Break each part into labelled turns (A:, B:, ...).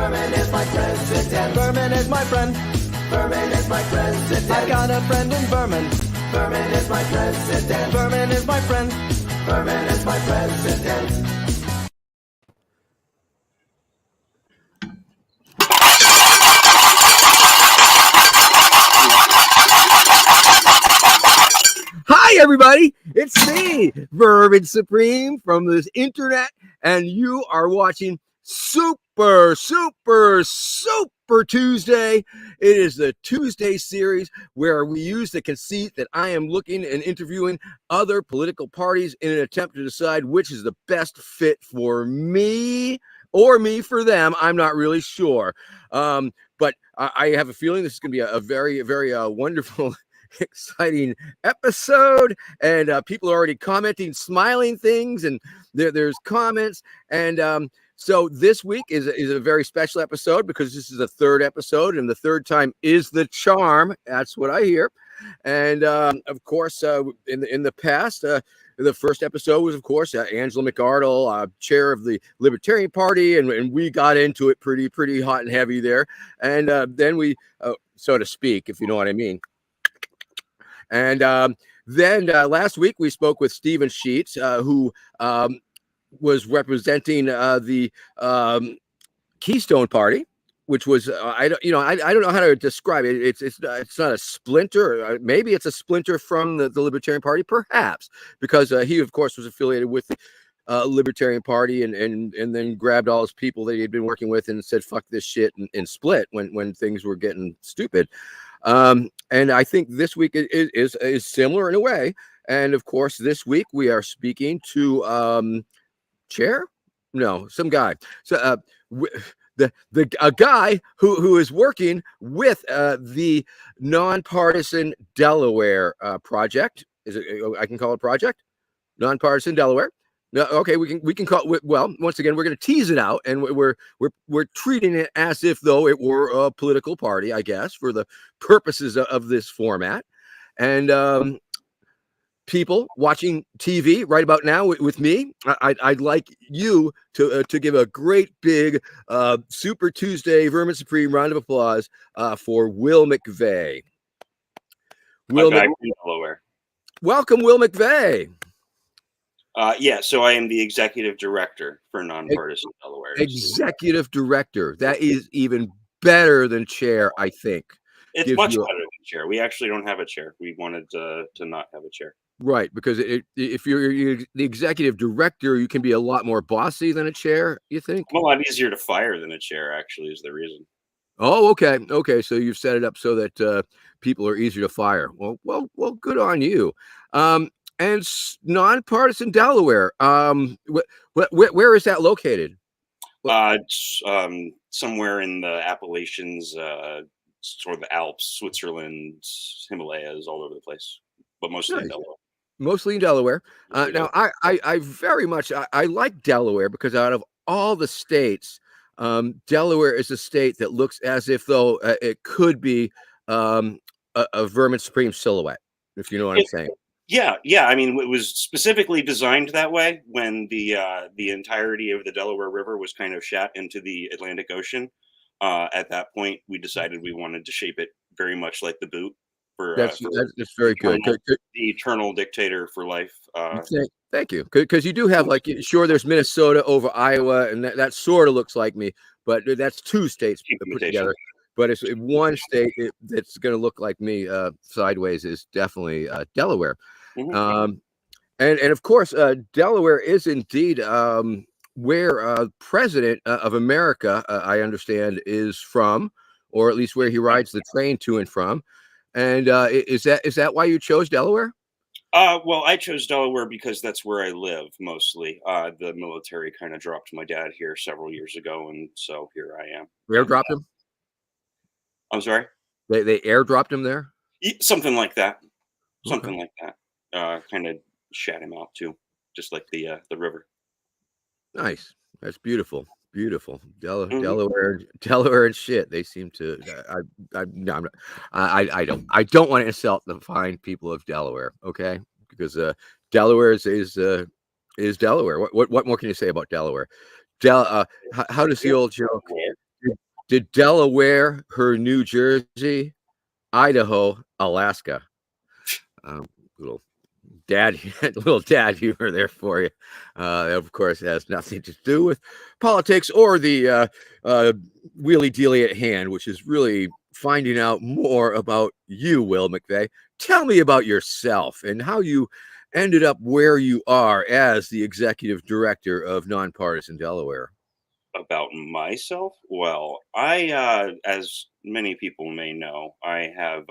A: Vermin is my president.
B: Vermin is my friend.
A: Vermin is my president.
B: I got a friend in Vermin.
A: Vermin is my president.
B: Vermin is my friend.
A: Vermin is my president.
C: Hi, everybody. It's me, Vermin Supreme from this internet, and you are watching Super Tuesday. It is the Tuesday series where we use the conceit that I am looking and interviewing other political parties in an attempt to decide which is the best fit for me or me for them. I'm not really sure. But I have a feeling this is going to be a very, very wonderful exciting episode, and people are already commenting, smiling things, and there's comments, and so this week is a very special episode because this is the third episode, and the third time is the charm. That's what I hear. And of course, in the past, the first episode was, of course, Angela McArdle, chair of the Libertarian Party, and we got into it pretty hot and heavy there, and then we, so to speak, if you know what I mean. And then last week we spoke with Stephen Sheets, who was representing the Keystone Party, which was I don't know how to describe it. It's not a splinter. Maybe it's a splinter from the Libertarian Party, perhaps, because he of course was affiliated with the Libertarian Party and then grabbed all his people that he had been working with and said fuck this shit and split when things were getting stupid. And I think this week is similar in a way. And of course, this week we are speaking to some guy. So a guy who is working with the Non-Partisan Delaware project. Is it? I can call it project Non-Partisan Delaware. No, okay, we can call it. Well, once again, we're going to tease it out, and we're treating it as if though it were a political party, I guess, for the purposes of this format. And people watching TV right about now with me, I'd like you to give a great big Super Tuesday Vermin Supreme round of applause for Will McVay.
D: Delaware.
C: Welcome, Will McVay.
D: So I am the executive director for Non-Partisan Delaware.
C: Executive director. That is even better than chair, I think.
D: It's much better than chair. We actually don't have a chair. We wanted to not have a chair.
C: Right, because if you're the executive director, you can be a lot more bossy than a chair, you think?
D: I'm a lot easier to fire than a chair, actually, is the reason.
C: Oh, okay. Okay, so you've set it up so that people are easier to fire. Well, good on you. And Non-Partisan Delaware, where is that located?
D: It's somewhere in the Appalachians, sort of the Alps, Switzerland, Himalayas, all over the place, but mostly in Delaware.
C: Mostly in Delaware. Now, I very much I like Delaware because out of all the states, Delaware is a state that looks as if though it could be a Vermin Supreme silhouette, if you know what I'm saying.
D: Yeah. I mean, it was specifically designed that way when the entirety of the Delaware River was kind of shot into the Atlantic Ocean. At that point, we decided we wanted to shape it very much like the boot.
C: That's very good.
D: The eternal dictator for life.
C: Thank you. Because you do have there's Minnesota over Iowa, and that sort of looks like me, but that's two states put together. But it's one state that's going to look like me sideways is definitely Delaware. Mm-hmm. And of course, Delaware is indeed where President of America, I understand, is from, or at least where he rides the train to and from. And is that why you chose Delaware?
D: Well, I chose Delaware because that's where I live mostly. The military kind of dropped my dad here several years ago, and so here I am.
C: Airdropped him?
D: I'm sorry?
C: They airdropped him there?
D: Something like that. Something like that. Kind of shat him out too, just like the river.
C: Nice. That's beautiful. Beautiful. Delaware and shit. They seem to. I don't want to insult the fine people of Delaware. Okay, because Delaware is Delaware. What more can you say about Delaware? How does the old joke? did Delaware, her New Jersey, Idaho, Alaska. Little little dad humor there for you. Of course, it has nothing to do with politics or the wheelie dealy at hand, which is really finding out more about you, Will McVay. Tell me about yourself and how you ended up where you are as the executive director of Non-Partisan Delaware.
D: About myself? Well, as many people may know, I have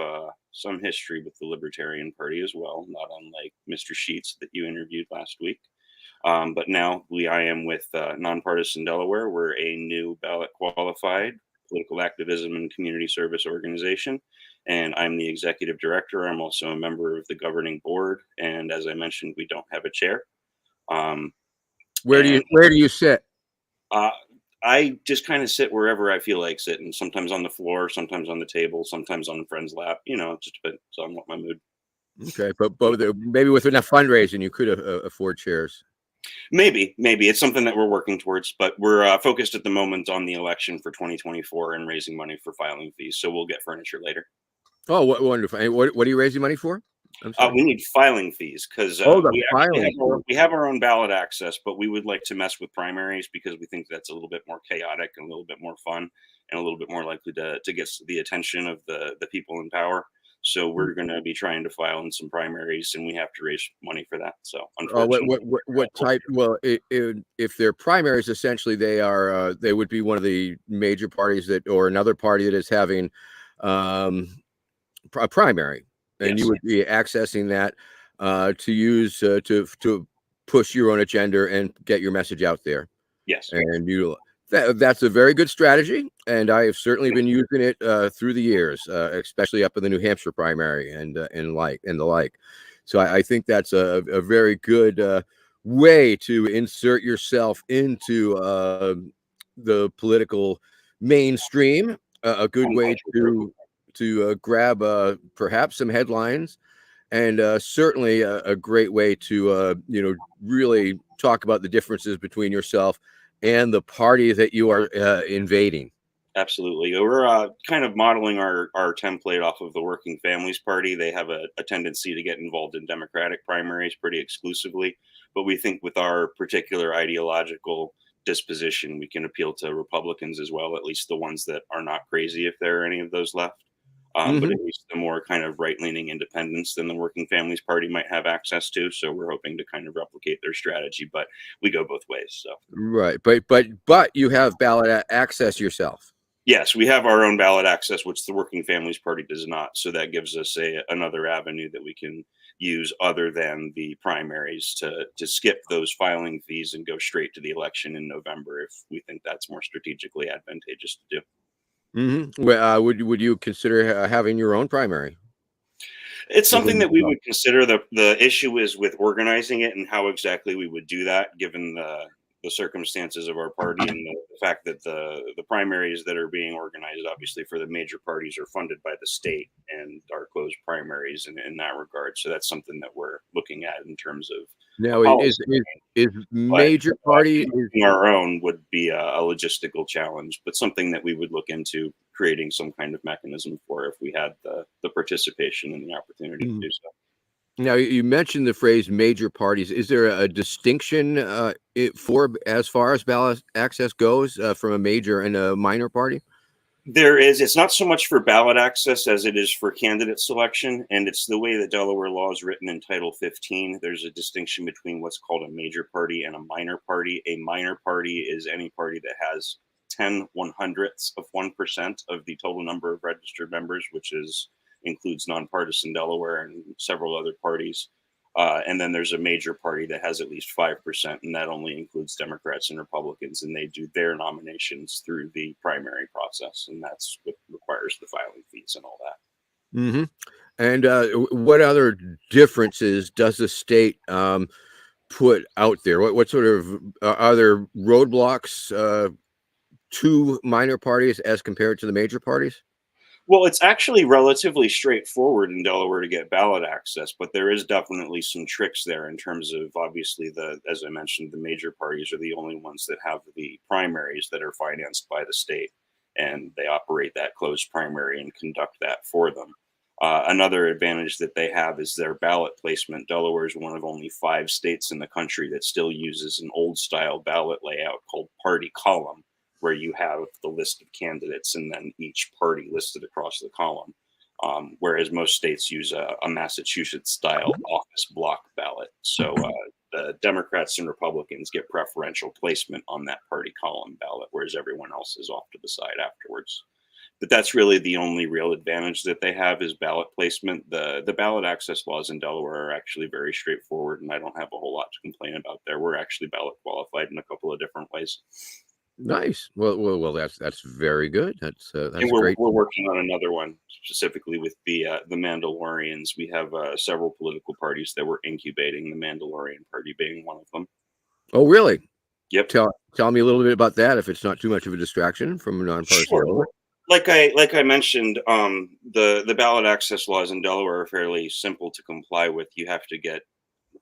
D: some history with the Libertarian Party as well, not unlike Mr. Sheets that you interviewed last week. But now I am with Nonpartisan Delaware. We're a new ballot qualified political activism and community service organization, and I'm the executive director. I'm also a member of the governing board, and as I mentioned, we don't have a chair.
C: Where do you sit?
D: I just kind of sit wherever I feel like sitting. Sometimes on the floor, sometimes on the table, sometimes on a friend's lap. You know, it just depends on what my mood.
C: Okay, but maybe with enough fundraising, you could afford chairs.
D: Maybe it's something that we're working towards, but we're focused at the moment on the election for 2024 and raising money for filing fees. So we'll get furniture later.
C: Oh, wonderful! And what are you raising money for?
D: We need filing fees because we have our own ballot access, but we would like to mess with primaries because we think that's a little bit more chaotic and a little bit more fun and a little bit more likely to get the attention of the people in power. So we're going to be trying to file in some primaries, and we have to raise money for that. So unfortunately,
C: what type? Well, if they're primaries, essentially they would be one of the major parties or another party that is having a primary. And you would be accessing that to use to push your own agenda and get your message out there.
D: Yes,
C: and that's a very good strategy, and I have certainly been using it through the years, especially up in the New Hampshire primary and the like. So I think that's a very good way to insert yourself into the political mainstream. A good way to grab perhaps some headlines, and certainly a great way to really talk about the differences between yourself and the party that you are invading.
D: Absolutely. We're kind of modeling our template off of the Working Families Party. They have a tendency to get involved in Democratic primaries pretty exclusively, but we think with our particular ideological disposition, we can appeal to Republicans as well, at least the ones that are not crazy, if there are any of those left. But at least the more kind of right-leaning independents than the Working Families Party might have access to. So we're hoping to kind of replicate their strategy, but we go both ways. So
C: right, but you have ballot access yourself.
D: Yes, we have our own ballot access, which the Working Families Party does not. So that gives us another avenue that we can use other than the primaries to skip those filing fees and go straight to the election in November if we think that's more strategically advantageous to do.
C: Well, would you consider having your own primary?
D: It's something that we would consider. The issue is with organizing it and how exactly we would do that, given the circumstances of our party and the fact that the primaries that are being organized, obviously, for the major parties are funded by the state and are closed primaries in that regard. So that's something that we're looking at in terms of.
C: Now, is major party
D: our own would be a logistical challenge, but something that we would look into creating some kind of mechanism for if we had the participation and the opportunity to do so.
C: Now, you mentioned the phrase major parties. Is there a distinction for as far as ballot access goes from a major and a minor party?
D: There is. It's not so much for ballot access as it is for candidate selection. And it's the way that Delaware law is written in Title 15. There's a distinction between what's called a major party and a minor party. A minor party is any party that has 10/100ths of 1% of the total number of registered members, which includes Nonpartisan Delaware and several other parties. And then there's a major party that has at least 5%, and that only includes Democrats and Republicans, and they do their nominations through the primary process, and that's what requires the filing fees and all that.
C: And what other differences does the state put out there? What sort of are there roadblocks to minor parties as compared to the major parties?
D: Well, it's actually relatively straightforward in Delaware to get ballot access, but there is definitely some tricks there in terms of, obviously, as I mentioned, the major parties are the only ones that have the primaries that are financed by the state. and they operate that closed primary and conduct that for them. Another advantage that they have is their ballot placement. Delaware is one of only 5 states in the country that still uses an old style ballot layout called party column, where you have the list of candidates and then each party listed across the column. Whereas most states use a Massachusetts style office block ballot. So the Democrats and Republicans get preferential placement on that party column ballot, whereas everyone else is off to the side afterwards. But that's really the only real advantage that they have is ballot placement. The ballot access laws in Delaware are actually very straightforward, and I don't have a whole lot to complain about there. We're actually ballot qualified in a couple of different ways.
C: Nice. Well. That's very good. That's
D: and
C: great.
D: We're working on another one specifically with the Mandalorians. We have several political parties that we're incubating. The Mandalorian Party being one of them.
C: Oh, really?
D: Yep.
C: Tell me a little bit about that, if it's not too much of a distraction from a nonpartisan.
D: Sure. Like I mentioned, the ballot access laws in Delaware are fairly simple to comply with. You have to get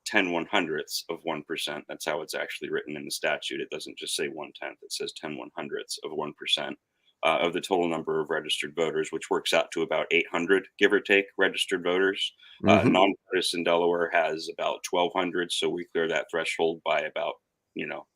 D: 10/100ths of 1%. That's how it's actually written in the statute. It doesn't just say 1/10. It says 10/100ths of 1% of the total number of registered voters, which works out to about 800, give or take, registered voters. Nonpartisan Delaware has about 1,200, so we clear that threshold by about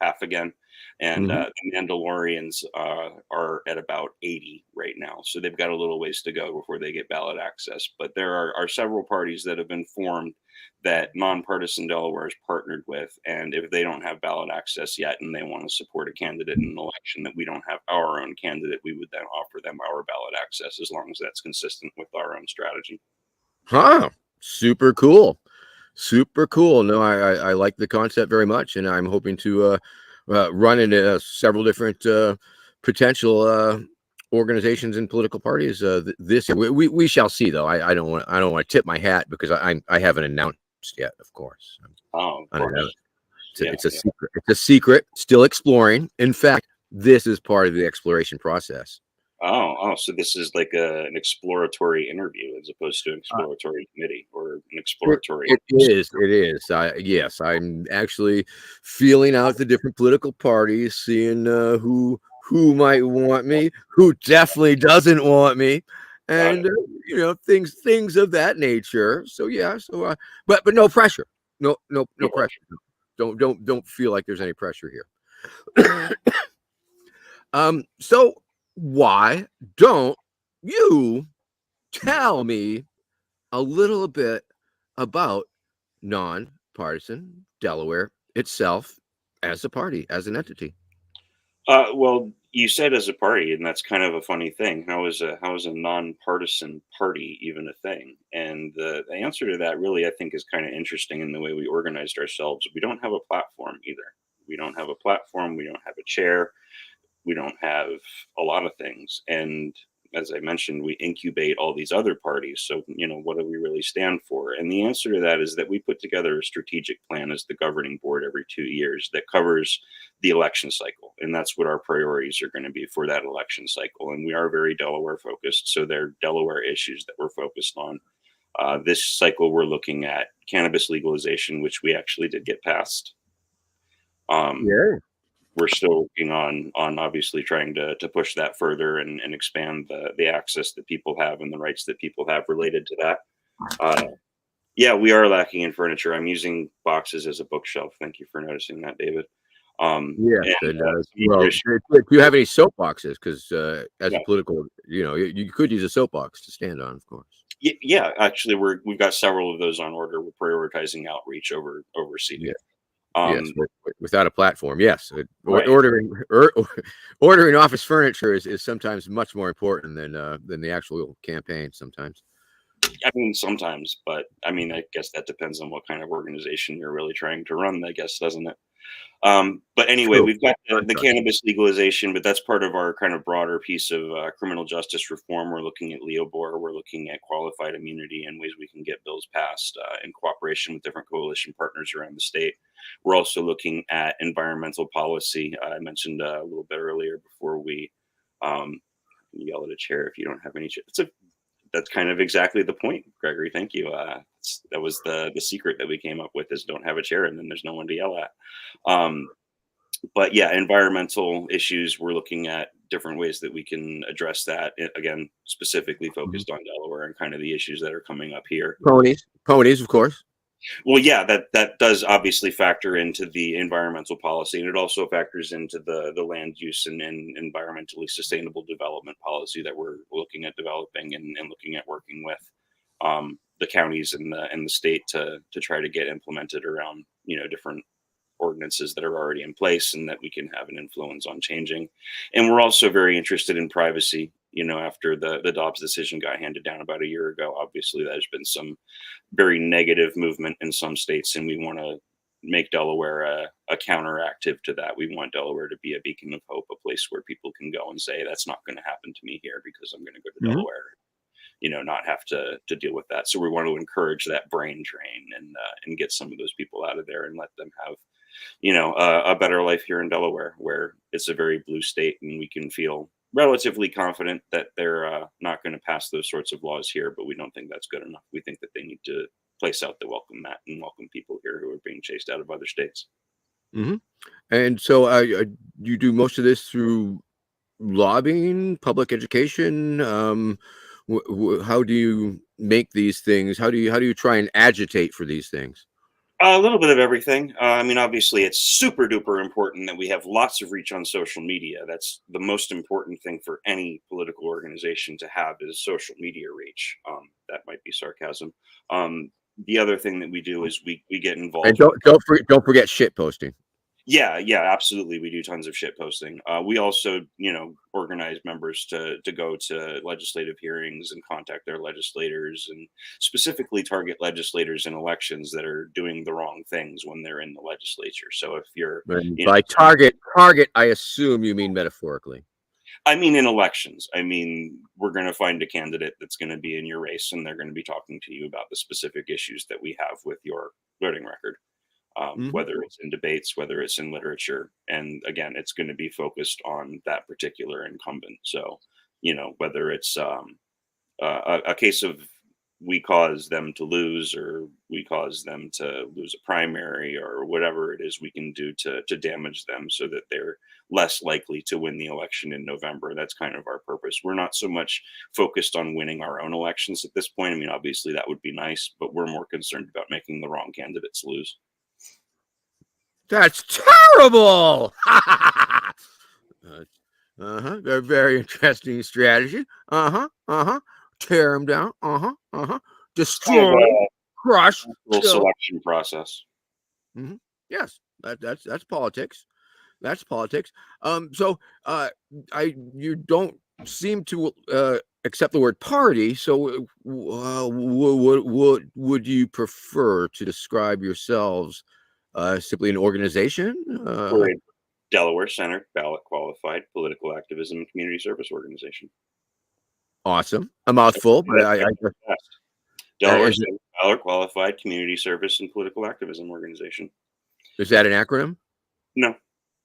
D: half again. And the Mandalorians are at about 80 right now. So they've got a little ways to go before they get ballot access. But there are several parties that have been formed that Nonpartisan Delaware is partnered with. And if they don't have ballot access yet and they want to support a candidate in an election that we don't have our own candidate, we would then offer them our ballot access as long as that's consistent with our own strategy.
C: Huh. Super cool. Super cool. No, I like the concept very much, and I'm hoping to run into several different potential organizations and political parties this year. We shall see, though. I don't want to tip my hat because I haven't announced yet, of course.
D: Of course.
C: It's a secret. It's a secret. Still exploring. In fact, this is part of the exploration process.
D: Oh, so this is like an exploratory interview as opposed to an exploratory committee or an exploratory.
C: It is. Yes, I'm actually feeling out the different political parties, seeing who might want me, who definitely doesn't want me, and things of that nature. So yeah, but no pressure. No pressure. Don't feel like there's any pressure here. So why don't you tell me a little bit about Nonpartisan Delaware itself as a party, as an entity?
D: Well, you said as a party, and that's kind of a funny thing. How is a nonpartisan party even a thing? And the answer to that really, I think, is kind of interesting in the way we organized ourselves. We don't have a platform either. We don't have a platform. We don't have a chair. We don't have a lot of things. And as I mentioned, we incubate all these other parties. So, what do we really stand for? And the answer to that is that we put together a strategic plan as the governing board every 2 years that covers the election cycle. And that's what our priorities are going to be for that election cycle. And we are very Delaware focused. So there are Delaware issues that we're focused on. This cycle, we're looking at cannabis legalization, which we actually did get passed. We're still working on obviously trying to push that further and expand the access that people have and the rights that people have related to that. We are lacking in furniture. I'm using boxes as a bookshelf. Thank you for noticing that, David.
C: It does. Well, do you have any soapboxes? Because as a political, you could use a soapbox to stand on, of course.
D: Yeah, actually, we've got several of those on order. We're prioritizing outreach over seating.
C: Yes, without a platform, yes.
D: Right.
C: Ordering office furniture is sometimes much more important than the actual campaign. Sometimes.
D: I mean, sometimes, but I guess that depends on what kind of organization you're really trying to run, I guess, doesn't it? But anyway, we've got the cannabis legalization, but that's part of our kind of broader piece of criminal justice reform. We're looking at Leobor. We're looking at qualified immunity and ways we can get bills passed in cooperation with different coalition partners around the state. We're also looking at environmental policy. I mentioned a little bit earlier before we yell at a chair if you don't have any chair. That's kind of exactly the point, Gregory. Thank you. That was the secret that we came up with, is don't have a chair and then there's no one to yell at. But yeah, environmental issues. We're looking at different ways that we can address that. Again, specifically focused on Delaware and kind of the issues that are coming up here.
C: Ponies, of course.
D: Well, yeah, that does obviously factor into the environmental policy, and it also factors into the land use and environmentally sustainable development policy that we're looking at developing and looking at working with the counties and the state to try to get implemented around, different ordinances that are already in place and that we can have an influence on changing. And we're also very interested in privacy. After the Dobbs decision got handed down about a year ago, obviously there's been some very negative movement in some states, and we want to make Delaware a counteractive to that. We want Delaware to be a beacon of hope, a place where people can go and say, that's not going to happen to me here because I'm going to go to Delaware, not have to deal with that. So we want to encourage that brain drain and get some of those people out of there and let them have, a better life here in Delaware, where it's a very blue state and we can feel relatively confident that they're not going to pass those sorts of laws here, but we don't think that's good enough. We think that they need to place out the welcome mat and welcome people here who are being chased out of other states.
C: Mm-hmm. And so you do most of this through lobbying, public education. How do you make these things? How do you try and agitate for these things?
D: A little bit of everything. Obviously, it's super duper important that we have lots of reach on social media. That's the most important thing for any political organization to have is social media reach. That might be sarcasm. The other thing that we do is we get involved.
C: And don't forget shit posting.
D: Yeah, absolutely. We do tons of shit posting. We also, organize members to go to legislative hearings and contact their legislators and specifically target legislators in elections that are doing the wrong things when they're in the legislature. So if you're
C: by target, I assume you mean metaphorically.
D: I mean, in elections, we're going to find a candidate that's going to be in your race and they're going to be talking to you about the specific issues that we have with your voting record. Whether it's in debates, whether it's in literature. And again, it's going to be focused on that particular incumbent. So, whether it's a case of we cause them to lose or we cause them to lose a primary or whatever it is we can do to damage them so that they're less likely to win the election in November. That's kind of our purpose. We're not so much focused on winning our own elections at this point. Obviously that would be nice, but we're more concerned about making the wrong candidates lose.
C: That's terrible. They're very interesting strategy. Tear them down. Destroy, crush,
D: selection process.
C: Yes, that's politics. That's politics. So you don't seem to accept the word party. So would you prefer to describe yourselves? Simply an organization?
D: We're a Delaware-centered, ballot-qualified political activism and community service organization.
C: Awesome. A mouthful, but
D: Delaware-centered, ballot-qualified community service and political activism organization.
C: Is that an acronym?
D: No.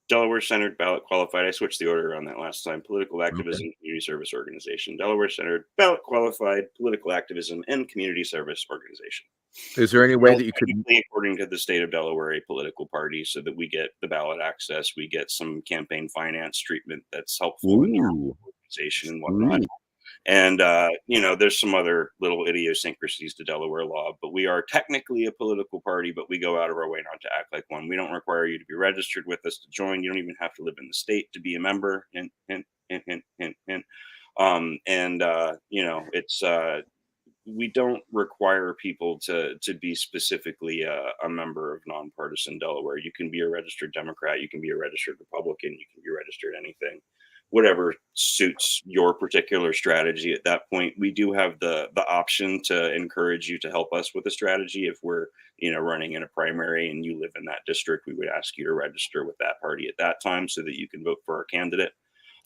D: Delaware-centered, ballot-qualified. I switched the order on that last time. Political activism, community service organization. Delaware-centered, ballot-qualified political activism and community service organization.
C: Is there any way that you could,
D: according to the state of Delaware, a political party so that we get the ballot access, we get some campaign finance treatment that's helpful in our organization and whatnot. And, there's some other little idiosyncrasies to Delaware law, but we are technically a political party, but we go out of our way not to act like one. We don't require you to be registered with us to join. You don't even have to live in the state to be a member. We don't require people to be specifically a member of Nonpartisan Delaware. You can be a registered Democrat, you can be a registered Republican, you can be registered anything, whatever suits your particular strategy at that point. We do have the option to encourage you to help us with a strategy. If we're running in a primary and you live in that district, we would ask you to register with that party at that time so that you can vote for our candidate.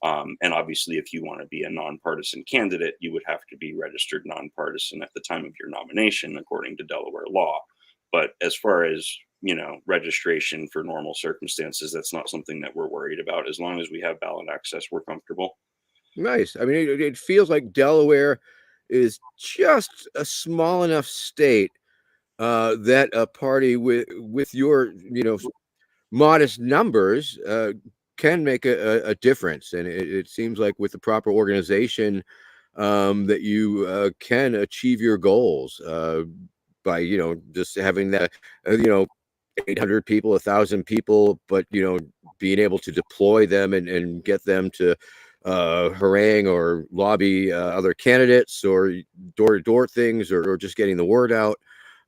D: And obviously, if you want to be a nonpartisan candidate, you would have to be registered nonpartisan at the time of your nomination, according to Delaware law. But as far as, registration for normal circumstances, that's not something that we're worried about. As long as we have ballot access, we're comfortable.
C: Nice. It feels like Delaware is just a small enough state that a party with your, modest numbers can make a difference, and it seems like with the proper organization, that you can achieve your goals by just having that 800 people, 1,000 people, but being able to deploy them and get them to harangue or lobby other candidates, or door-to-door things, or just getting the word out.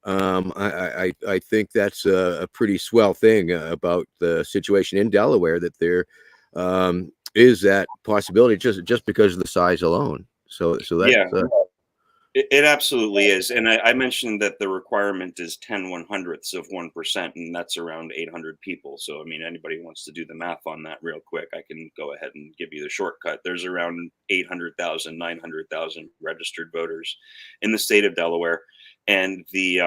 C: I think that's a pretty swell thing about the situation in Delaware, that there is that possibility just because of the size alone. So that's
D: Yeah, it absolutely is. And I mentioned that the requirement is 10/100ths of 1%, and that's around 800 people. So, I mean, anybody wants to do the math on that real quick, I can go ahead and give you the shortcut. There's around 800,000, 900,000 registered voters in the state of Delaware. And the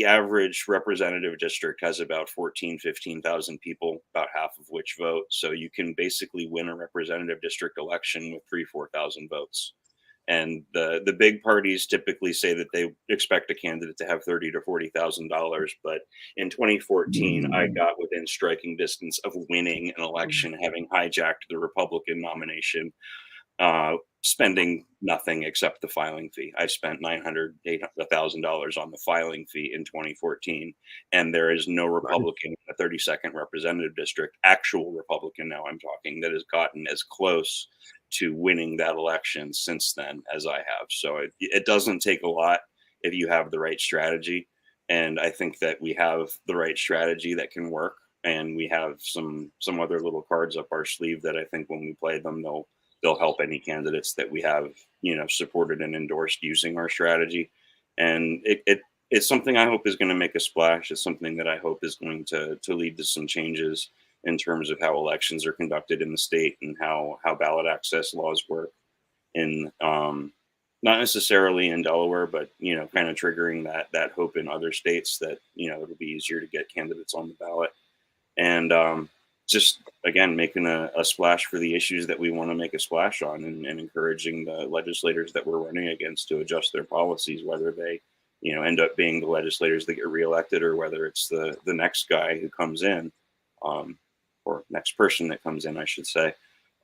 D: average representative district has about 14, 15,000 people, about half of which vote. So you can basically win a representative district election with 4,000 votes. And the big parties typically say that they expect a candidate to have $30,000 to $40,000. But in 2014, I got within striking distance of winning an election, having hijacked the Republican nomination, spending nothing except the filing fee. I spent $900, $1,000 on the filing fee in 2014, and there is no Republican in the 32nd representative district, actual Republican now I'm talking, that has gotten as close to winning that election since then as I have. So it doesn't take a lot if you have the right strategy, and I think that we have the right strategy that can work, and we have some other little cards up our sleeve that I think when we play them, they'll help any candidates that we have, supported and endorsed using our strategy. And it's something I hope is going to make a splash. It's something that I hope is going to lead to some changes in terms of how elections are conducted in the state, and how ballot access laws work in, not necessarily in Delaware, but, kind of triggering that hope in other states that, it'll be easier to get candidates on the ballot. And, just again making a splash for the issues that we want to make a splash on, and encouraging the legislators that we're running against to adjust their policies, whether they end up being the legislators that get reelected, or whether it's the next guy who comes in, or next person that comes in, I should say,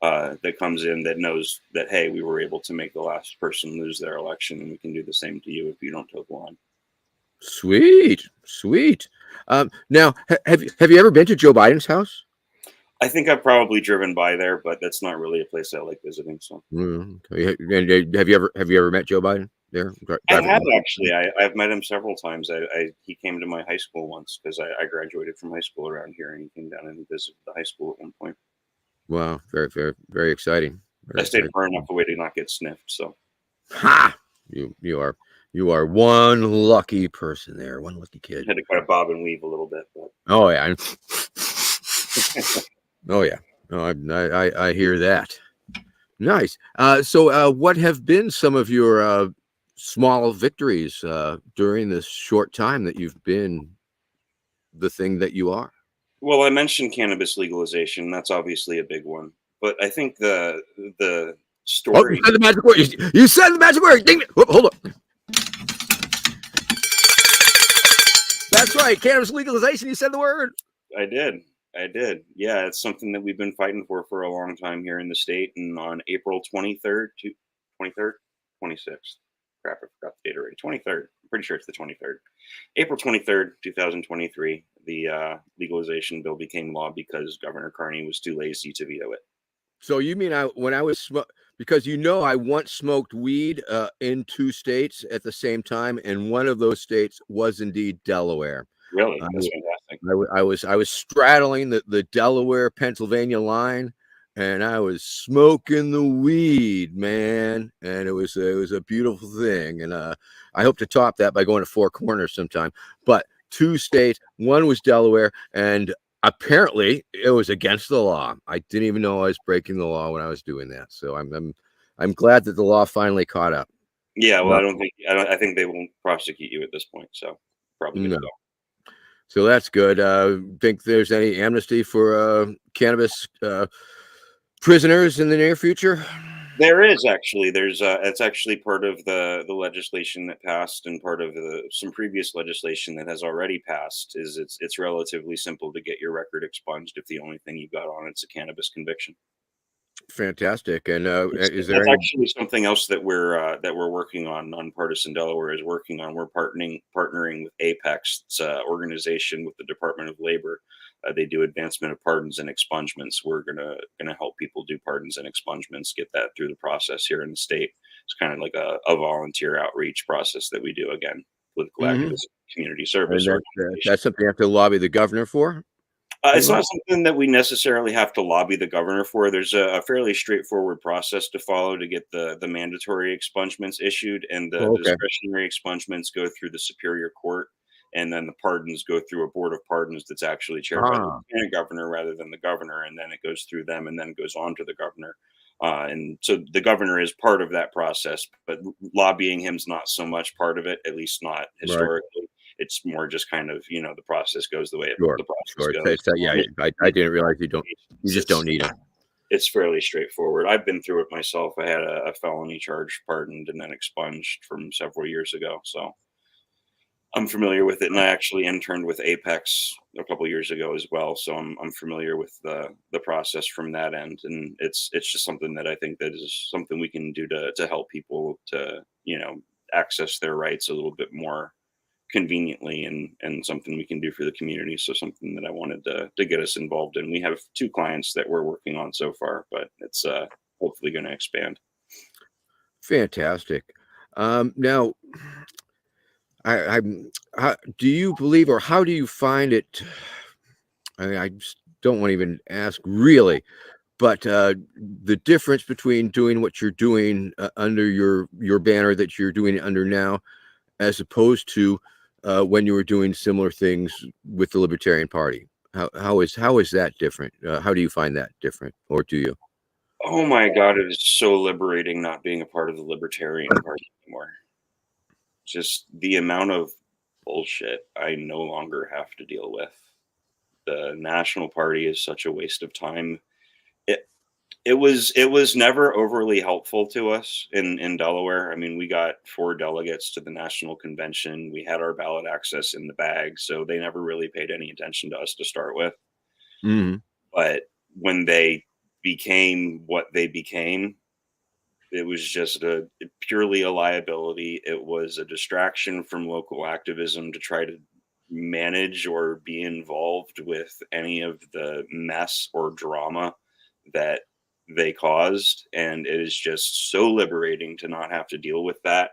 D: that comes in that knows that, hey, we were able to make the last person lose their election, and we can do the same to you if you don't toe the line.
C: Sweet. Now, have you ever been to Joe Biden's house?
D: I think I've probably driven by there, but that's not really a place I like visiting. So,
C: Okay. And have you ever met Joe Biden there?
D: I have actually. I've met him several times. He came to my high school once, because I graduated from high school around here, and he came down and visited the high school at one point.
C: Wow, very, very, very exciting.
D: I stayed far enough away to not get sniffed. So,
C: ha! You are one lucky person there, one lucky kid.
D: I had to kind of bob and weave a little bit. But.
C: Oh yeah. Oh yeah. No, I hear that. Nice. So what have been some of your small victories during this short time that you've been the thing that you are?
D: Well, I mentioned cannabis legalization. That's obviously a big one. But I think the story.
C: Oh, you said the magic word. You said the magic word. Ding it. Whoop, hold on. That's right. Cannabis legalization. You said the word.
D: I did. Yeah, it's something that we've been fighting for a long time here in the state. And on April 23rd, 26th. Crap, I forgot the date already. 23rd. I'm pretty sure it's the 23rd. April 23rd, 2023, the legalization bill became law because Governor Carney was too lazy to veto it.
C: So you mean because I once smoked weed in 2 states at the same time, and one of those states was indeed Delaware.
D: Really? That's fantastic.
C: I was straddling the Delaware Pennsylvania line, and I was smoking the weed, man, and it was a beautiful thing. And I hope to top that by going to Four Corners sometime. But 2 states, one was Delaware, and apparently it was against the law. I didn't even know I was breaking the law when I was doing that. So I'm glad that the law finally caught up.
D: Yeah, well, I think they won't prosecute you at this point. So probably no.
C: So that's good. Think there's any amnesty for cannabis prisoners in the near future?
D: There is actually. There's it's actually part of the legislation that passed, and part of some previous legislation that has already passed. Is it's relatively simple to get your record expunged if the only thing you got on it's a cannabis conviction.
C: Fantastic. And is there
D: That's
C: any?
D: actually something else that we're working on. Nonpartisan Delaware is working on. We're partnering with Apex. It's an organization with the Department of Labor. They do advancement of pardons and expungements. We're gonna help people do pardons and expungements, get that through the process here in the state. It's kind of like a volunteer outreach process that we do. Again, political
C: Mhm.
D: activism, community service
C: And
D: organization.
C: that's something you have to lobby the governor for, pretty
D: It's
C: much.
D: not something that we necessarily have to lobby the governor for. There's a fairly straightforward process to follow to get the mandatory expungements issued, and the
C: Oh, okay.
D: discretionary expungements go through the Superior Court, and then the pardons go through a board of pardons that's actually chaired by the
C: Ah,
D: lieutenant governor rather than the governor, and then it goes through them and then goes on to the governor. And so the governor is part of that process, but lobbying him's not so much part of it, at least not
C: right.
D: historically. It's more just kind of, the process goes the way
C: Sure.
D: the process
C: Sure.
D: goes.
C: Yeah.
D: Long as
C: I
D: you
C: didn't realize you just don't
D: it's
C: need them.
D: it's fairly straightforward. I've been through it myself. I had a felony charge pardoned and then expunged from several years ago, so I'm familiar with it. And I actually interned with Apex a couple years ago as well, so I'm familiar with the process from that end. And it's just something that I think that is something we can do to help people to access their rights a little bit more conveniently, and something we can do for the community. So something that I wanted to get us involved in. We have 2 clients that we're working on so far, but it's hopefully going to expand.
C: Fantastic. Now, how, do you believe, or how do you find it? I just don't want to even ask really, but the difference between doing what you're doing under your banner that you're doing under now, as opposed to when you were doing similar things with the Libertarian Party. How is that different? How do you find that different, or do you?
D: Oh my God, it is so liberating not being a part of the Libertarian Party anymore. Just the amount of bullshit I no longer have to deal with. The National Party is such a waste of time. It it was never overly helpful to us in Delaware. I mean, we got 4 delegates to the national convention. We had our ballot access in the bag, so they never really paid any attention to us to start with.
C: Mhm.
D: But when they became what they became, it was just purely a liability. It was a distraction from local activism to try to manage or be involved with any of the mess or drama that they caused. And it is just so liberating to not have to deal with that.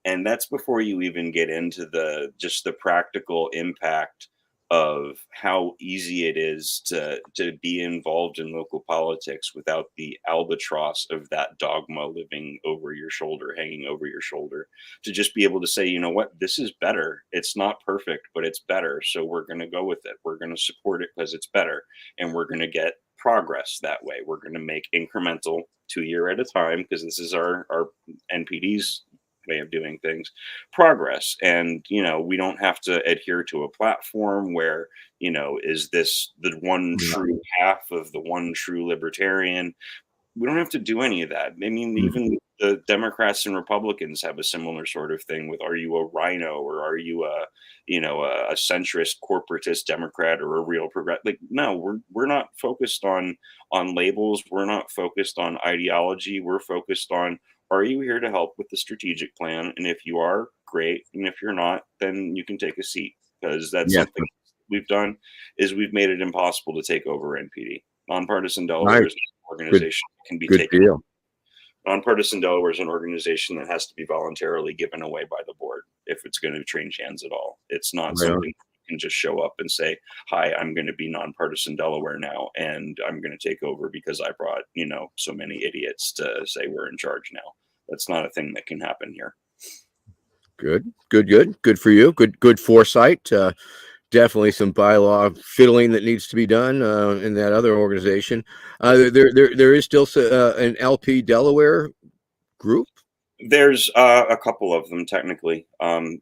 D: And that's before you even get into the practical impact of how easy it is to be involved in local politics without the albatross of that dogma living over your shoulder, hanging over your shoulder. To just be able to say, you know what, this is better. It's not perfect, but it's better. So we're going to go with it. We're going to support it because it's better. And we're going to get progress that way. We're going to make incremental 2 year at a time, because this is our NPD's way of doing things, progress. And we don't have to adhere to a platform where, is this the one
C: Yeah.
D: true half of the one true libertarian? We don't have to do any of that. I mean,
C: Mhm.
D: even the Democrats and Republicans have a similar sort of thing with, are you a rhino, or are you a centrist corporatist Democrat, or a real progressive? Like, no, we're not focused on labels. We're not focused on ideology. We're focused on, are you here to help with the strategic plan? And if you are, great. And if you're not, then you can take a seat, because that's
C: Yes.
D: something we've done, is we've made it impossible to take over NPD. Nonpartisan Delaware
C: Nice.
D: is an
C: Good.
D: organization that can be
C: Good
D: taken.
C: deal.
D: Nonpartisan Delaware is an organization that has to be voluntarily given away by the board if it's going to change hands at all. It's not
C: Right on.
D: something you can just show up and say, "Hi, I'm going to be Nonpartisan Delaware now, and I'm going to take over because I brought so many idiots to say we're in charge now." That's not a thing that can happen here.
C: Good. Good for you. Good foresight. Definitely some bylaw fiddling that needs to be done in that other organization. There is still an LP Delaware group.
D: There's a couple of them technically.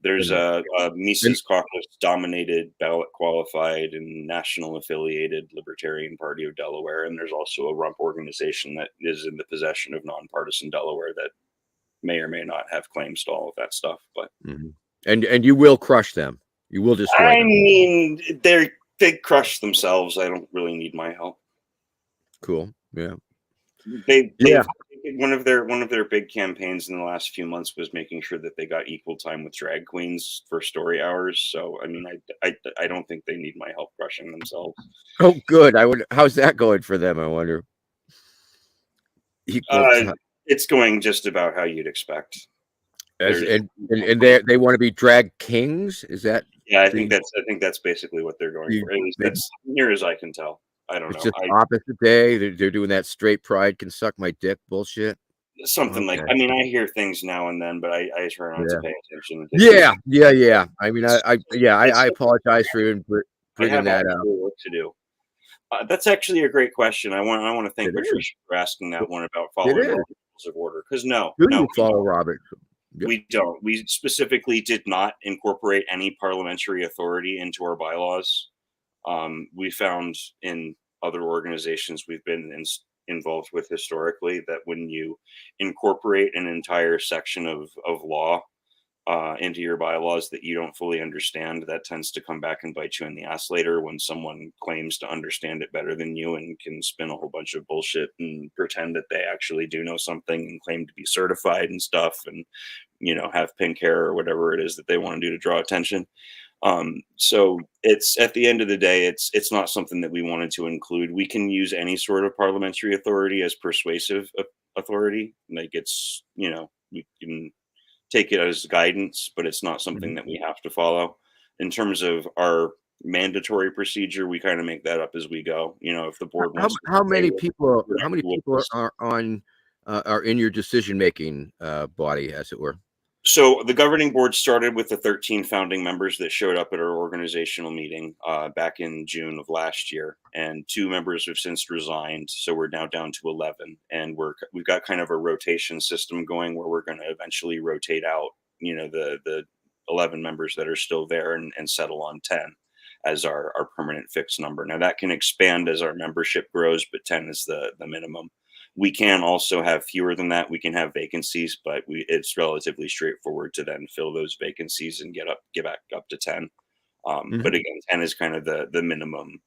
D: There's
C: Yeah.
D: a
C: And
D: Mises Caucus dominated, ballot qualified, and national affiliated Libertarian Party of Delaware, and there's also a rump organization that is in the possession of nonpartisan Delaware that may or may not have claims to all of that stuff. But
C: mhm. And you will crush them. You will destroy
D: I
C: them.
D: mean, they crush themselves. I don't really need my help.
C: Cool. Yeah.
D: They've
C: Yeah.
D: one of their big campaigns in the last few months was making sure that they got equal time with drag queens for story hours. So I mean, I don't think they need my help crushing themselves.
C: Oh, good. How's that going for them? I wonder. Equal
D: Uh,
C: time.
D: it's going just about how you'd expect.
C: As
D: There's
C: and they want to be drag kings. Is that
D: yeah, I think
C: the,
D: that's basically what they're going
C: the
D: for. At least
C: they,
D: that's near as I can tell. I don't
C: it's
D: know.
C: just opposite day. They're doing that straight pride can suck my dick bullshit.
D: Something like
C: Okay.
D: I mean, I hear things now and then, but I try not to
C: Yeah.
D: pay attention.
C: Yeah. I mean,
D: It's
C: I apologize for even
D: I
C: bringing
D: have
C: that up.
D: actual work to do. That's actually a great question. I want to thank
C: It is.
D: Patricia for asking that one about
C: It
D: following
C: is.
D: Robert's rules of order. Because no,
C: Do
D: no,
C: you follow Robert? Yep.
D: we don't. We specifically did not incorporate any parliamentary authority into our bylaws. We found in other organizations we've been involved with historically that when you incorporate an entire section of law into your bylaws that you don't fully understand, that tends to come back and bite you in the ass later when someone claims to understand it better than you and can spin a whole bunch of bullshit and pretend that they actually do know something and claim to be certified and stuff and have pink hair or whatever it is that they want to do to draw attention. So it's at the end of the day, it's not something that we wanted to include. We can use any sort of parliamentary authority as persuasive authority. Like we can take it as guidance, but it's not something
C: Mhm.
D: that we have to follow. In terms of our mandatory procedure, we kind of make that up as we go. If the board wants to
C: How
D: say,
C: many
D: well,
C: people?
D: we're
C: How
D: not
C: many
D: cool with
C: people
D: this.
C: are in your decision making body, as it were?
D: So the governing board started with the 13 founding members that showed up at our organizational meeting back in June of last year, and 2 members have since resigned. So we're now down to 11, and we've got kind of a rotation system going where we're going to eventually rotate out, the 11 members that are still there and settle on 10 as our permanent fixed number. Now that can expand as our membership grows, but 10 is the minimum. We can also have fewer than that. We can have vacancies, but it's relatively straightforward to then fill those vacancies and get back up to 10. But
C: Mhm.
D: again, 10 is kind of the minimum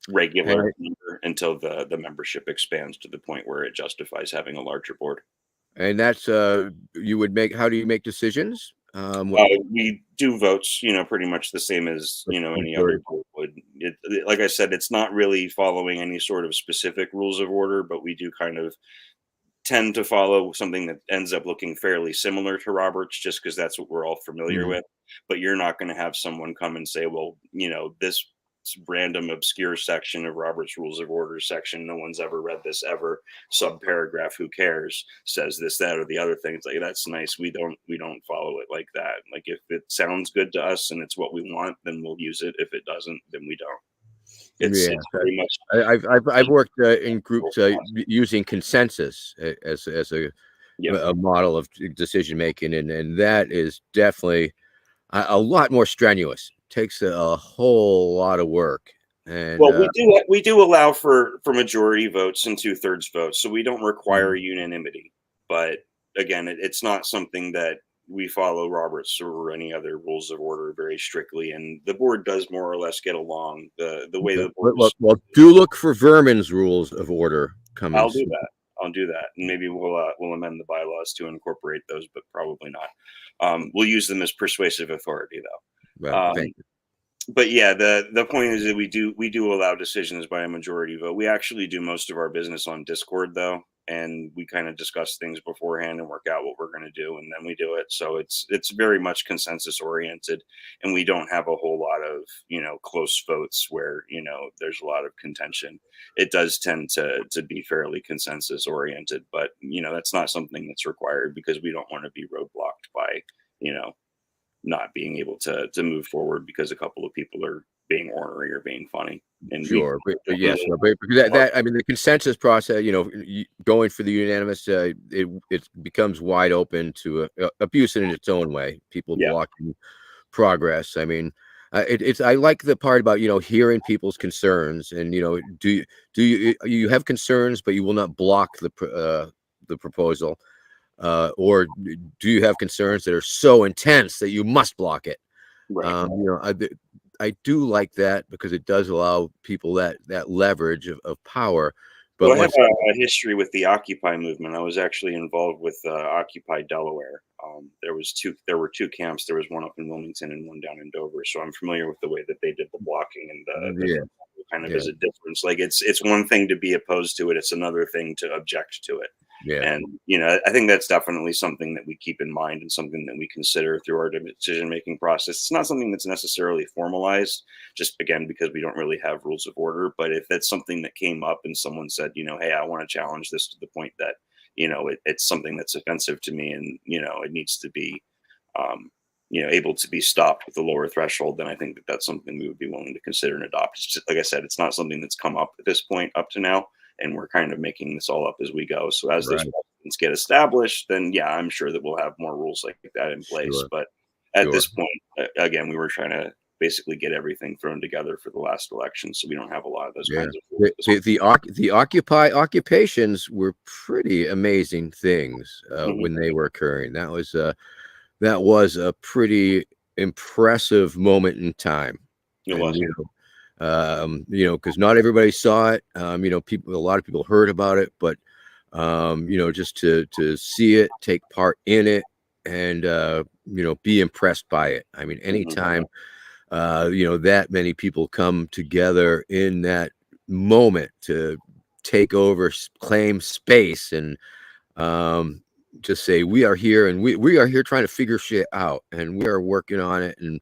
D: regular
C: And
D: number until the membership expands to the point where it justifies having a larger board.
C: and that's you would make. How do you make decisions?
D: We do votes, pretty much the same as any other
C: Majority.
D: board would. Like I said, it's not really following any sort of specific rules of order, but we do kind of tend to follow something that ends up looking fairly similar to Roberts just because that's what we're all familiar
C: Mhm.
D: with. But you're not going to have someone come and say, well, this random obscure section of Robert's Rules of Order section, no one's ever read this ever, subparagraph, who cares, says this, that, or the other thing. It's like, that's nice. We don't follow it like that. Like if it sounds good to us and it's what we want, then we'll use it. If it doesn't, then we don't. It's
C: Yeah,
D: it's very much
C: I've worked in groups using consensus as
D: yeah.
C: a model of decision making, and that is definitely a lot more strenuous. Takes a whole lot of work, and
D: Well, we do allow for majority votes and 2/3 votes, so we don't require
C: Mhm.
D: unanimity. But again, it's not something that we follow Roberts or any other rules of order very strictly, and the board does more or less get along. The way
C: Okay.
D: the board
C: Well, do look for Vermin's rules of order coming
D: I'll do
C: soon.
D: that. I'll do that, and maybe we'll amend the bylaws to incorporate those, but probably not. We'll use them as persuasive authority, though.
C: Well, thank you.
D: But yeah, the point is that we do allow decisions by a majority vote. We actually do most of our business on Discord though, and we kind of discuss things beforehand and work out what we're going to do, and then we do it. So it's very much consensus oriented, and we don't have a whole lot of close votes where there's a lot of contention. It does tend to be fairly consensus oriented, but that's not something that's required because we don't want to be roadblocked by you know not being able to move forward because a couple of people are being ornery or being funny. And
C: Sure, but yes, no, but because that I mean the consensus process, going for the unanimous, it becomes wide open to abuse in its own way. People
D: yeah,
C: blocking progress. I mean, it's I like the part about hearing people's concerns, and do you have concerns, but you will not block the proposal, or do you have concerns that are so intense that you must block it?
D: right.
C: I do like that because it does allow people that leverage of power. But
D: Well, I have
C: once,
D: a history with the Occupy movement. I was actually involved with Occupy Delaware. There were two camps. There was one up in Wilmington and one down in Dover. So I'm familiar with the way that they did the blocking, and
C: yeah,
D: kind of
C: yeah,
D: is a difference. Like it's one thing to be opposed to it. It's another thing to object to it.
C: yeah,
D: And I think that's definitely something that we keep in mind and something that we consider through our decision making process. It's not something that's necessarily formalized, just again because we don't really have rules of order. But if that's something that came up and someone said, hey, I want to challenge this to the point that it's something that's offensive to me, and it needs to be able to be stopped with a lower threshold, then I think that that's something we would be willing to consider and adopt. It's just, like I said, it's not something that's come up at this point up to now, and we're kind of making this all up as we go. So as those
C: right,
D: precedents get established, then yeah, I'm sure that we'll have more rules like that in place.
C: sure,
D: But at
C: sure,
D: this point, again, we were trying to basically get everything thrown together for the last election, so we don't have a lot of those
C: yeah.
D: kinds of rules.
C: The Occupy occupations were pretty amazing things
D: Mhm.
C: when they were occurring. That was a pretty impressive moment in time,
D: It
C: and
D: was.
C: because not everybody saw it. A lot of people heard about it, but just to see it, take part in it, and be impressed by it. I mean,
D: Mhm.
C: anytime that many people come together in that moment to take over, claim space, and just say we are here, and we are here trying to figure shit out, and we are working on it, and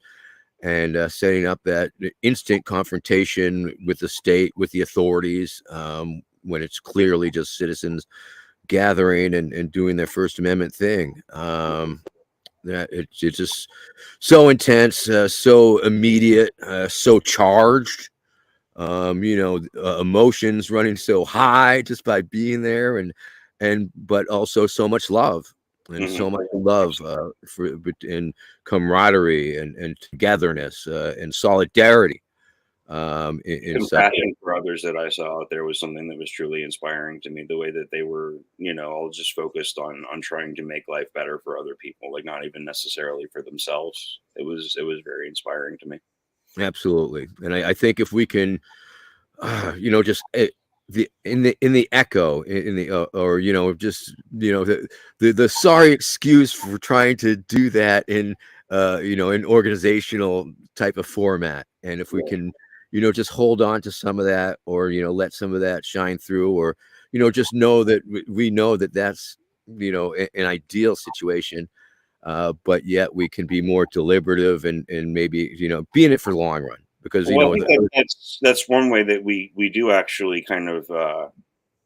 C: setting up that instant confrontation with the state, with the authorities, when it's clearly just citizens gathering and doing their First Amendment thing. That it's just so intense, so immediate, so charged. Emotions running so high just by being there, but also so much love, and
D: Mhm.
C: so much love and camaraderie, and togetherness, and solidarity, inside.
D: Compassion for others that I saw out there was something that was truly inspiring to me. The way that they were, all just focused on trying to make life better for other people, like not even necessarily for themselves. It was very inspiring to me.
C: Absolutely, and I think if we can, just the in the echo in the or just the sorry excuse for trying to do that in an organizational type of format, and if we
D: Right.
C: can just hold on to some of that, or let some of that shine through, or just know that we know that that's an ideal situation, but yet we can be more deliberative, and maybe be in it for the long run, because
D: Well, I think that's one way that we do actually kind of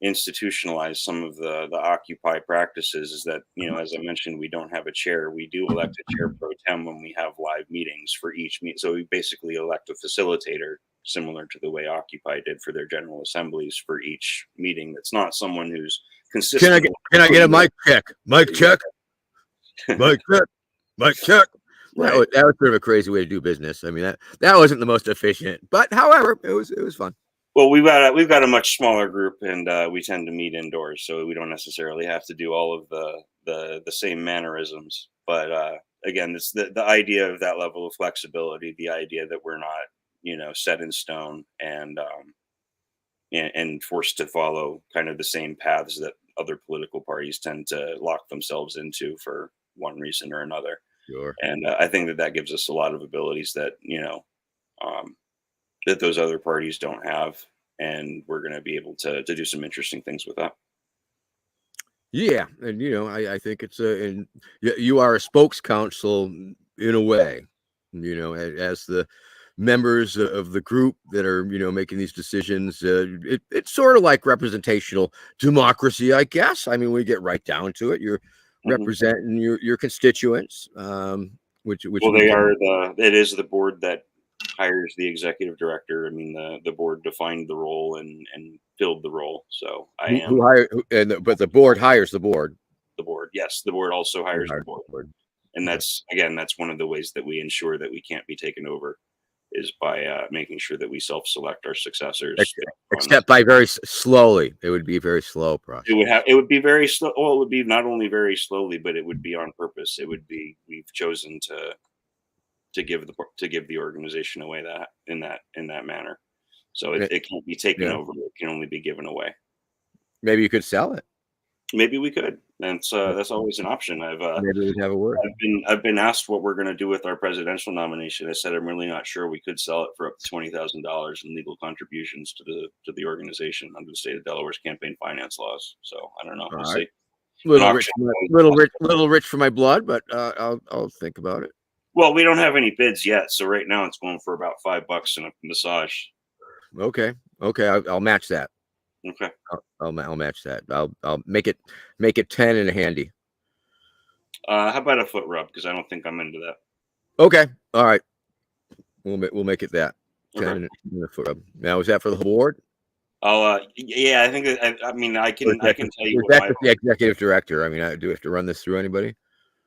D: institutionalize some of the Occupy practices. Is that as I mentioned, we don't have a chair. We do elect a chair pro tem when we have live meetings for each meet. So we basically elect a facilitator, similar to the way Occupy did for their general assemblies for each meeting. That's not someone who's
C: can I
D: consistent.
C: get can I get a mic check? Mic check. Mic check. Mic check.
D: Right.
C: That was sort of a crazy way to do business. I mean, that wasn't the most efficient, but however, it was fun.
D: Well, we've got a much smaller group, and we tend to meet indoors, so we don't necessarily have to do all of the same mannerisms. But again, it's the idea of that level of flexibility, the idea that we're not set in stone, and forced to follow kind of the same paths that other political parties tend to lock themselves into for one reason or another.
C: Sure.
D: And I think that gives us a lot of abilities that um, that those other parties don't have, and we're going to be able to do some interesting things with that.
C: Yeah, and I think it's and you are a spokes council in a way, as the members of the group that are making these decisions. It's sort of like representational democracy, I guess. I mean, we get right down to it. You're
D: Mhm.
C: representing your constituents, which
D: Well,
C: we
D: they
C: can.
D: are it is the board that hires the executive director. I mean, the board defined the role and filled the role. So I am
C: Who hire, but the board hires the board.
D: the board. Yes, the board also hires the
C: Hires
D: board. And that's one of the ways that we ensure that we can't be taken over, is by making sure that we self-select our successors.
C: Except by very slowly. It would be a very slow process.
D: It would be very slow. Well, it would be not only very slowly, but it would be on purpose. It would be, we've chosen to give the organization away in that manner. So it can't be taken over. It can only be given away.
C: Maybe you could sell it.
D: Maybe we could. That's always an option.
C: Maybe we'd have a word.
D: I've been asked what we're going to do with our presidential nomination. I said I'm really not sure. We could sell it for up to $20,000 in legal contributions to the organization under the state of Delaware's campaign finance laws. So I don't know. We'll see.
C: Little rich for my blood, but I'll think about it.
D: Well, we don't have any bids yet, so right now it's going for about $5 and a massage.
C: Okay, I'll match that.
D: Okay,
C: I'll match that. I'll make it 10 in a handy.
D: How about a foot rub? Because I don't think I'm into that.
C: Okay, all right. We'll make it that 10
D: Okay.
C: in a foot rub. Now, is that for the board?
D: Yeah, I think that, I mean, I can tell you what
C: That's the executive director. I mean, do we have to run this through anybody?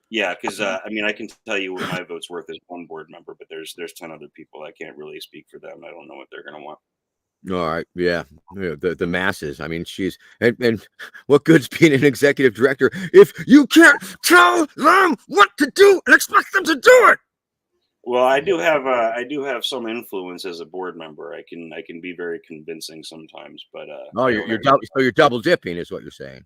D: Yeah, because I mean, I can tell you what my vote's worth as one board member, but there's 10 other people. I can't really speak for them. I don't know what they're going to want.
C: All right, yeah, the masses. I mean, and what good's being an executive director if you can't tell them what to do and expect them to do it?
D: Well, I do have some influence as a board member. I can be very convincing sometimes, but
C: you're double dipping, is what you're saying.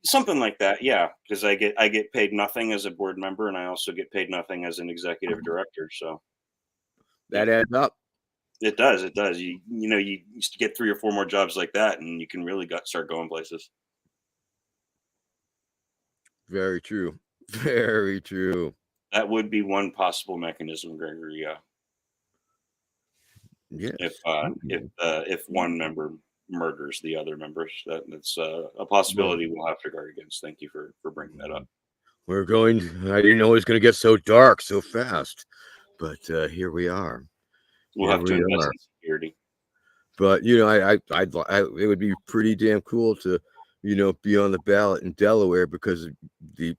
D: Something like that, yeah. Because I get paid nothing as a board member, and I also get paid nothing as an executive director. So
C: that adds up.
D: It does. You get 3 or 4 more jobs like that, and you can really start going places.
C: Very true. Very true.
D: That would be one possible mechanism, Gregory.
C: Yes.
D: If one member murders the other members, that's a possibility we'll have to guard against. Thank you for bringing that up.
C: I didn't know it was going to get so dark so fast, but here we are.
D: We'll have to invest in security.
C: But it would be pretty damn cool to be on the ballot in Delaware, because the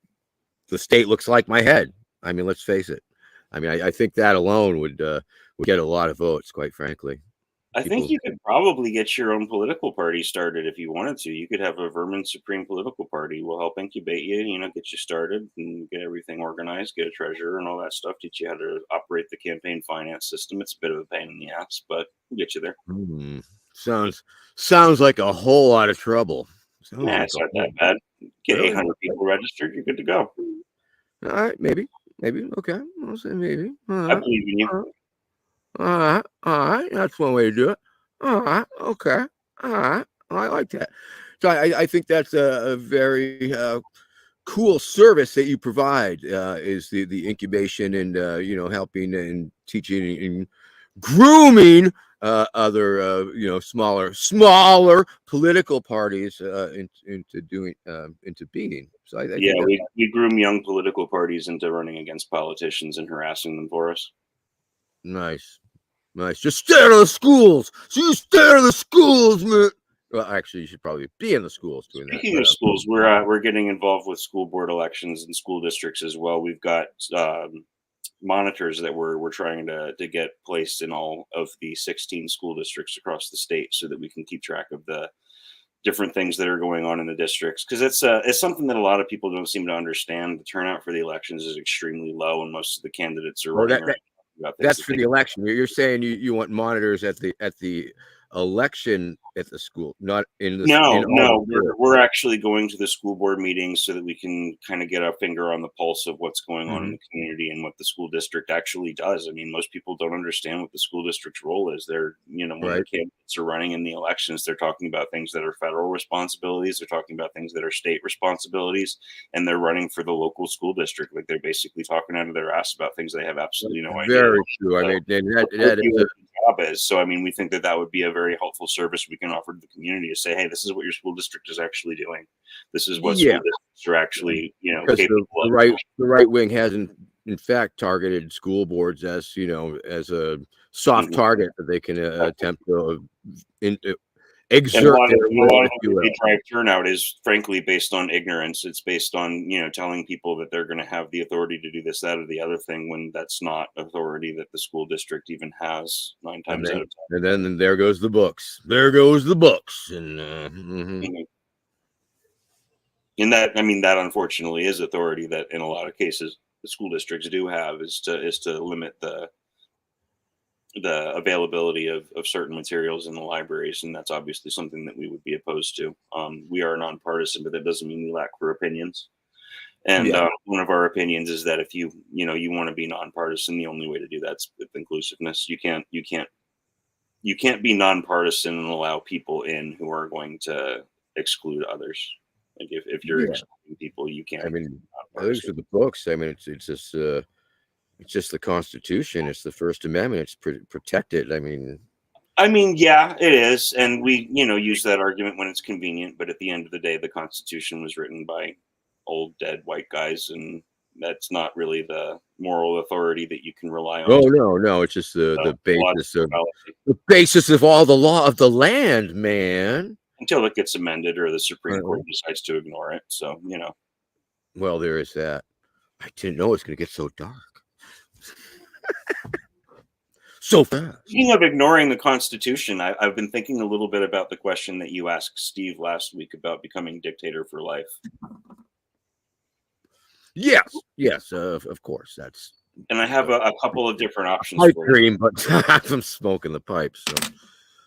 C: state looks like my head. I mean, let's face it. I mean, I think that alone would get a lot of votes, quite frankly.
D: I think you could probably get your own political party started if you wanted to. You could have a Vermin Supreme political party. We'll help incubate you, get you started and get everything organized, get a treasurer and all that stuff, teach you how to operate the campaign finance system. It's a bit of a pain in the ass, but we'll get you there.
C: Sounds like a whole lot of trouble.
D: It's not that bad. Get 800 people registered, you're good to go.
C: All right, maybe. Okay, I'll say maybe.
D: I believe in you.
C: All right. That's one way to do it. All right. Okay. All right. I like that. So I think that's a very cool service that you provide, is the incubation and helping and teaching and grooming other smaller political parties into being. So I think
D: we groom young political parties into running against politicians and harassing them for us.
C: Nice. Just stay out of the schools. So you stay out of the schools, man. Well, actually, you should probably be in the schools doing that.
D: Speaking of schools, we're getting involved with school board elections and school districts as well. We've got monitors that we're trying to get placed in all of the 16 school districts across the state, so that we can keep track of the different things that are going on in the districts. Because it's something that a lot of people don't seem to understand. The turnout for the elections is extremely low, and most of the candidates are running around.
C: That's for the election. You're saying you want monitors at the election at the school, not in the
D: no. We're actually going to the school board meetings so that we can kind of get a finger on the pulse of what's going on in the community and what the school district actually does. I mean, most people don't understand what the school district's role is. They're when the candidates are running in the elections, they're talking about things that are federal responsibilities. They're talking about things that are state responsibilities, and they're running for the local school district. Like, they're basically talking out of their ass about things they have absolutely no idea.
C: Very true. I mean, that is
D: job is. So, I mean, we think that would be a very helpful service we can offer to the community, to say, hey, this is what your school district is actually doing. This is what school districts are actually, capable of.
C: The right wing hasn't in fact targeted school boards as as a soft target that they can attempt to
D: And a
C: exert
D: lot of,
C: their
D: a
C: will,
D: lot
C: if
D: of
C: you
D: the
C: will.
D: drive turnout is frankly based on ignorance. It's based on, telling people that they're going to have the authority to do this, that, or the other thing when that's not authority that the school district even has nine
C: And
D: times out
C: then,
D: of 10.
C: and then there goes the books. There goes the books. And
D: Mhm. And that unfortunately is authority that in a lot of cases the school districts do have is to limit the availability of certain materials in the libraries, and that's obviously something that we would be opposed to. We are nonpartisan, but that doesn't mean we lack for opinions. And
C: yeah,
D: one of our opinions is that if you want to be nonpartisan, the only way to do that's with inclusiveness. You can't be nonpartisan and allow people in who are going to exclude others. Like if you're
C: yeah.
D: excluding people, you
C: I
D: can't be
C: mean, I think
D: nonpartisan.
C: with the books. I mean, it's just the Constitution. It's the First Amendment. It's protected. I mean,
D: Yeah, it is, and we use that argument when it's convenient. But at the end of the day, the Constitution was written by old dead white guys, and that's not really the moral authority that you can rely on
C: oh
D: to
C: no, no, it's just the basis
D: logical
C: of
D: fallacy
C: all the law of the land, man.
D: until it gets amended or the Supreme
C: Uh,
D: Court decides to ignore it. So
C: well, there is that. I didn't know it's going to get so dark so fast.
D: speaking of ignoring the Constitution, I've been thinking a little bit about the question that you asked Steve last week about becoming dictator for life.
C: Yes, yes, of course. That's
D: And I have a couple of different options
C: pipe
D: for you.
C: dream, but I'm smoking the pipes. So.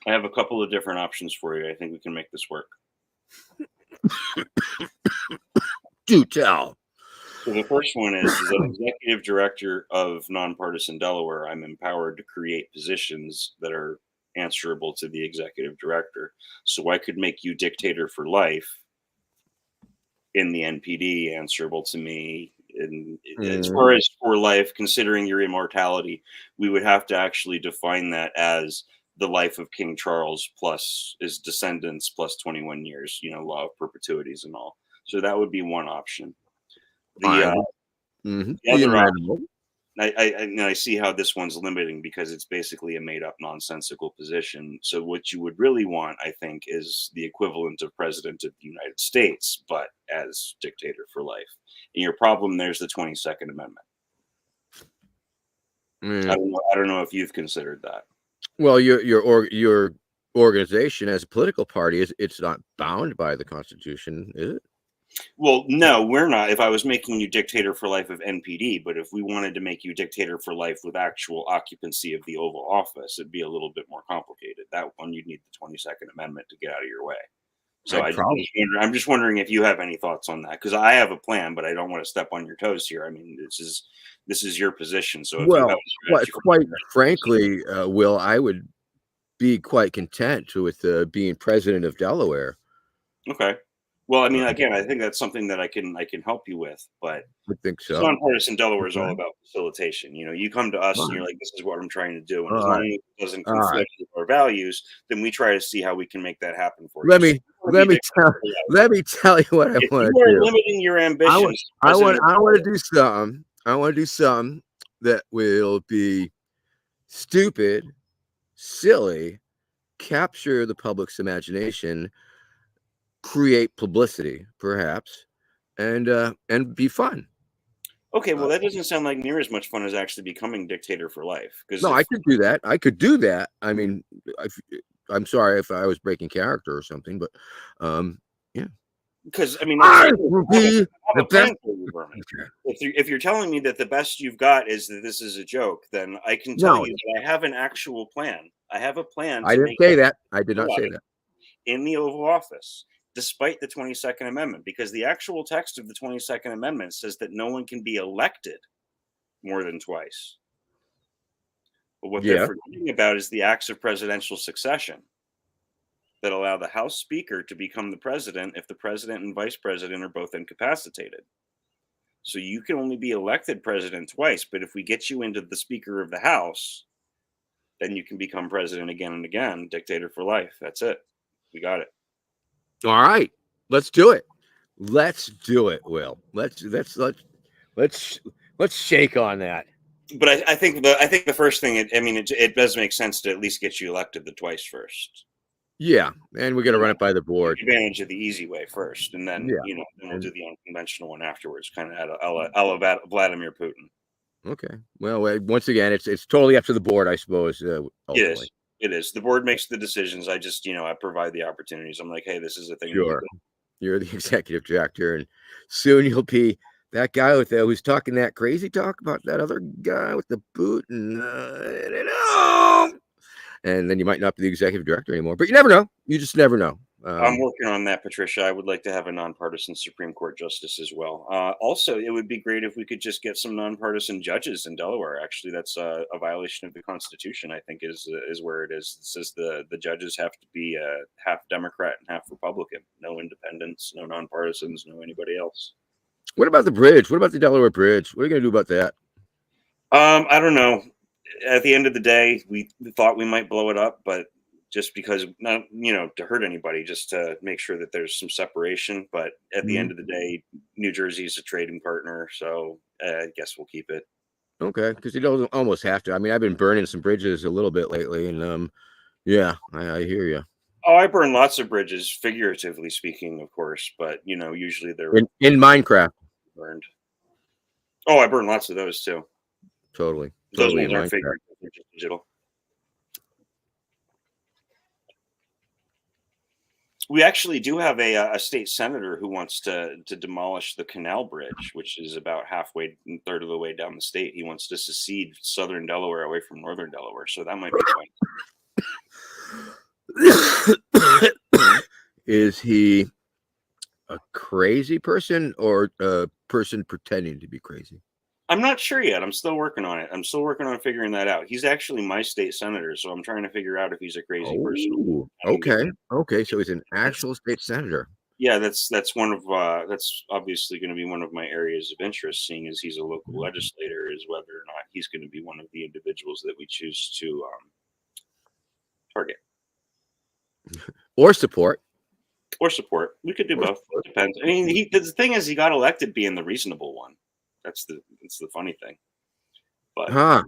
D: I have a couple of different options for you. I think we can make this work.
C: Do tell.
D: So the first one is as an executive director of Nonpartisan Delaware, I'm empowered to create positions that are answerable to the executive director. So I could make you dictator for life in the NPD, answerable to me. And as far as for life, considering your immortality, we would have to actually define that as the life of King Charles plus his descendants plus 21 years, law of perpetuities and all. So that would be one option. The the other option, I see how this one's limiting because it's basically a made up nonsensical position. So what you would really want, I think, is the equivalent of president of the United States, but as dictator for life. And your problem there's the 22nd Amendment. I don't know if you've considered that.
C: Well, your organization as a political party it's not bound by the Constitution, is it?
D: Well, no, we're not. If I was making you dictator for life of NPD, but if we wanted to make you dictator for life with actual occupancy of the Oval Office, it'd be a little bit more complicated. That one, you'd need the 22nd Amendment to get out of your way. So I'm just wondering if you have any thoughts on that, because I have a plan, but I don't want to step on your toes here. I mean, this is your position. So if you have a strategy
C: quite frankly, Will, I would be quite content with being president of Delaware.
D: Okay. Well, I mean, again, I think that's something that I can help you with, but
C: I think so.
D: Nonpartisan Delaware is all about facilitation. You come to us and you're like, "This is what I'm trying to do," and as long as it doesn't conflict with our values, then we try to see how we can make that happen for you.
C: Let me tell you what I
D: If
C: want
D: you
C: to
D: are
C: do.
D: limiting your ambitions,
C: I want to do something. I want to do something that will be stupid, silly, capture the public's imagination, create publicity, perhaps, and be fun.
D: Okay, well, that doesn't sound like near as much fun as actually becoming dictator for life. Because
C: No, I could do that. I could do that. I mean, I'm sorry if I was breaking character or something, but yeah.
D: Because I mean,
C: I
D: that's
C: will be the best.
D: for you, Vermin. If you're telling me that the best you've got is that this is a joke, then I can tell you that I have an actual plan. I have a plan.
C: I didn't say that. I did not say that.
D: In the Oval Office, despite the 22nd Amendment, because the actual text of the 22nd Amendment says that no one can be elected more than twice. But what they're forgetting about is the acts of presidential succession that allow the House Speaker to become the president if the president and vice president are both incapacitated. So you can only be elected president twice, but if we get you into the Speaker of the House, then you can become president again and again, dictator for life. That's it. We got it.
C: All right, let's do it. Let's do it, Will. Let's Let's shake on that.
D: But I think the first thing, it does make sense to at least get you elected the twice first.
C: Yeah, and we got to run it by the board.
D: Take advantage of the easy way first, and then then we'll do the unconventional one afterwards, kind of a la Vladimir Putin.
C: Okay. Well, once again, it's totally up to the board, I suppose.
D: It is. The board makes the decisions. I just I provide the opportunities. I'm like, hey, this is a thing.
C: Sure. You're the executive director, and soon you'll be that guy who's talking that crazy talk about that other guy with the boot, and then you might not be the executive director anymore. But you never know. You just never know.
D: I'm working on that, Patricia. I would like to have a nonpartisan Supreme Court justice as well. Also, it would be great if we could just get some nonpartisan judges in Delaware. Actually, that's a violation of the Constitution, I think, is where it is. It says the judges have to be half Democrat and half Republican. No independents, no nonpartisans, no anybody else.
C: What about the bridge? What about the Delaware Bridge? What are you going to do about that?
D: I don't know. At the end of the day, we thought we might blow it up, but just because, not to hurt anybody, just to make sure that there's some separation. But at the end of the day, New Jersey is a trading partner, so I guess we'll keep it.
C: Okay, because you don't almost have to. I mean, I've been burning some bridges a little bit lately, and yeah, I hear you.
D: Oh, I burn lots of bridges, figuratively speaking, of course, but usually they're
C: in Minecraft.
D: Burned. Oh, I burn lots of those too.
C: Totally.
D: Those ones aren't figurative; they're just digital. We actually do have a state senator who wants to demolish the Canal Bridge, which is about third of the way down the state. He wants to secede southern Delaware away from northern Delaware, so that might be fun.
C: Is he a crazy person or a person pretending to be crazy?
D: I'm not sure yet. I'm still working on it. I'm still working on figuring that out. He's actually my state senator, so I'm trying to figure out if he's a crazy person.
C: Okay. So he's an actual state senator.
D: Yeah, that's one of that's obviously going to be one of my areas of interest, seeing as he's a local legislator, is whether or not he's going to be one of the individuals that we choose to target
C: or support.
D: We could do both. It depends. I mean, the thing is, he got elected being the reasonable one. That's the funny thing. But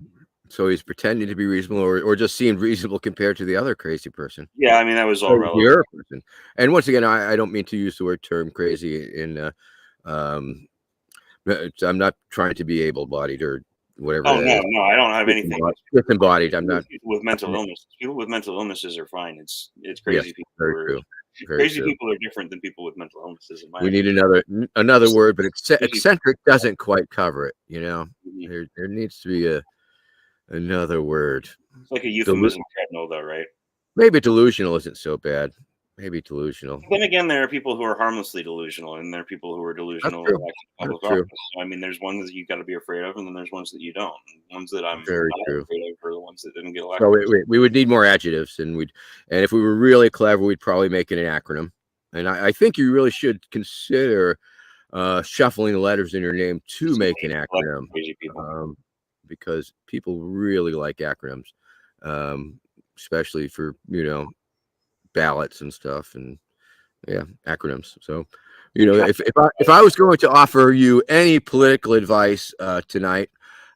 C: so he's pretending to be reasonable, or just seemed reasonable compared to the other crazy person.
D: Yeah, I mean, that was all relevant.
C: Person. And once again, I don't mean to use the term crazy in I'm not trying to be able-bodied or whatever.
D: Oh no, I don't have anything.
C: Disembodied. I'm not
D: with mental illness. People with mental illnesses are fine. It's crazy.
C: Yes,
D: people
C: very true.
D: Crazy people are different than people with mental illnesses.
C: We need another word, but eccentric doesn't quite cover it. There needs to be another word.
D: It's like a euphemism treadmill, though, right?
C: Maybe delusional isn't so bad. Maybe delusional.
D: Then again, there are people who are harmlessly delusional, and there are people who are delusional. Public office. So, I mean, there's ones that you got to be afraid of, and then there's ones that you don't. Ones that I'm
C: very
D: not
C: true.
D: afraid of are the ones that didn't get elected.
C: So we would need more adjectives, and if we were really clever, we'd probably make it an acronym. And I think you really should consider shuffling the letters in your name to make an acronym.
D: Crazy people.
C: Because people really like acronyms, especially for ballots and stuff, and acronyms. So if I was going to offer you any political advice tonight,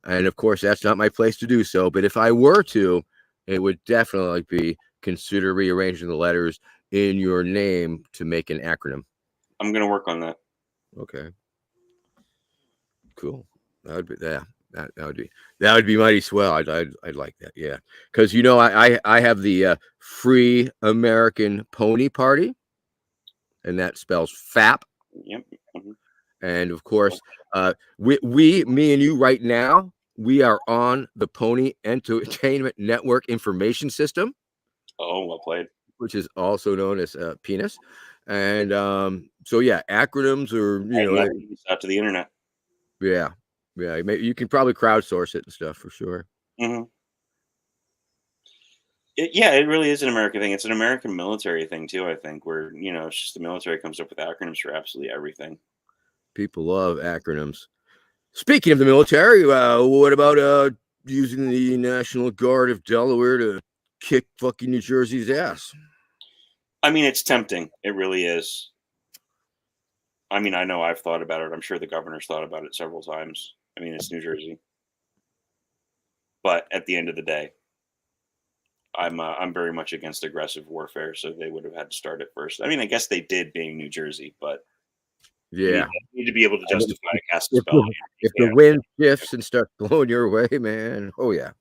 C: and of course that's not my place to do so, but if I were to, it would definitely be consider rearranging the letters in your name to make an acronym.
D: I'm gonna work on that.
C: Okay, cool. That would be that would be mighty swell. I'd like that. Yeah, because I have the Free American Pony Party, and that spells FAP.
D: Yep. Mm-hmm.
C: And of course, me and you right now, we are on the Pony Entertainment Network Information System.
D: Oh, well played.
C: Which is also known as penis. And so yeah, acronyms are
D: out to the internet.
C: Yeah. Yeah, you can probably crowdsource it and stuff for sure.
D: Mm-hmm. It really is an American thing. It's an American military thing too, I think, where it's just the military comes up with acronyms for absolutely everything.
C: People love acronyms. Speaking of the military, what about using the National Guard of Delaware to kick fucking New Jersey's ass?
D: I mean, it's tempting. It really is. I mean, I know I've thought about it. I'm sure the governor's thought about it several times. I mean, it's New Jersey. But at the end of the day, I'm very much against aggressive warfare, so they would have had to start it first. I mean, I guess they did, being New Jersey, but
C: Yeah.
D: you need to be able to
C: I mean,
D: justify a cast
C: if
D: spell.
C: if the wind shifts and starts blowing your way, man, oh yeah.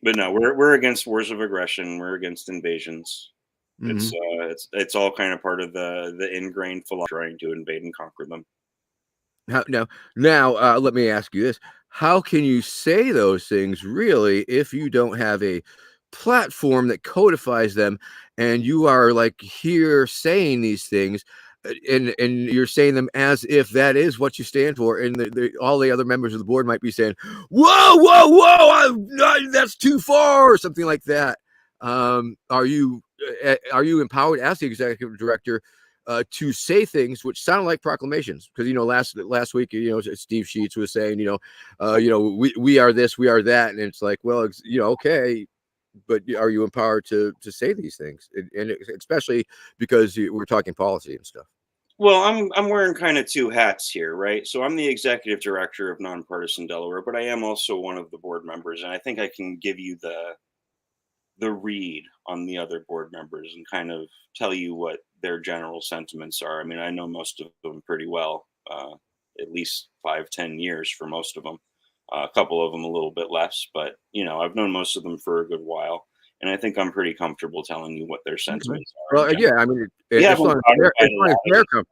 D: But no, we're against wars of aggression. We're against invasions.
C: Mhm.
D: It's all kind of part of the ingrained philosophy trying to invade and conquer them.
C: Now, let me ask you this: how can you say those things really if you don't have a platform that codifies them, and you are like here saying these things, and you're saying them as if that is what you stand for, and all the other members of the board might be saying, "Whoa, whoa, whoa, that's too far," or something like that. Are you empowered as the executive director to say things which sound like proclamations? Because last week, Steve Sheets was saying, we are this, we are that, and it's like, well, okay, but are you empowered to say these things, and especially because we're talking policy and stuff?
D: Well, I'm wearing kind of two hats here, right? So I'm the executive director of Non-Partisan Delaware, but I am also one of the board members, and I think I can give you the read on the other board members and kind of tell you what their general sentiments are. I mean, I know most of them pretty well, at least 5-10 years for most of them. A couple of them a little bit less, but I've known most of them for a good while, and I think I'm pretty comfortable telling you what their sentiments are.
C: Well, yeah, I mean,
D: We
C: as
D: haven't
C: long as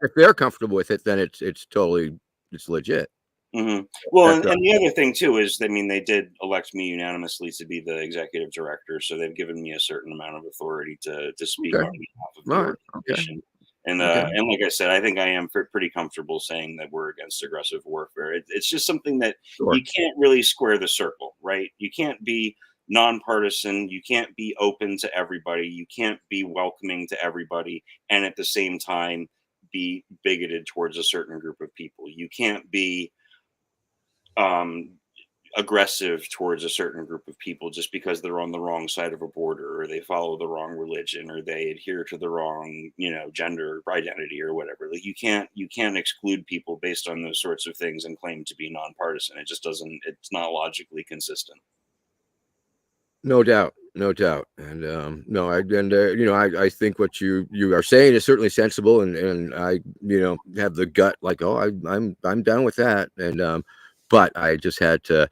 C: if they're comfortable with it, then it's totally legit.
D: Well,
C: That's
D: and the other thing too is, I mean, they did elect me unanimously to be the executive director, so they've given me a certain amount of authority to speak
C: okay.
D: on behalf of the
C: All right. Okay.
D: organization. And
C: Okay.
D: and like I said, I think I am pretty comfortable saying that we're against aggressive warfare. It's just something that
C: Sure.
D: you can't really square the circle, right? You can't be nonpartisan, you can't be open to everybody, you can't be welcoming to everybody, and at the same time be bigoted towards a certain group of people. You can't be um, aggressive towards a certain group of people just because they're on the wrong side of a border, or they follow the wrong religion, or they adhere to the wrong gender identity or whatever. Like you can't exclude people based on those sorts of things and claim to be nonpartisan. It just doesn't, it's not logically consistent.
C: No doubt, no doubt, and no, I think what you are saying is certainly sensible, and I have the gut like, oh, I'm down with that, and but I just had to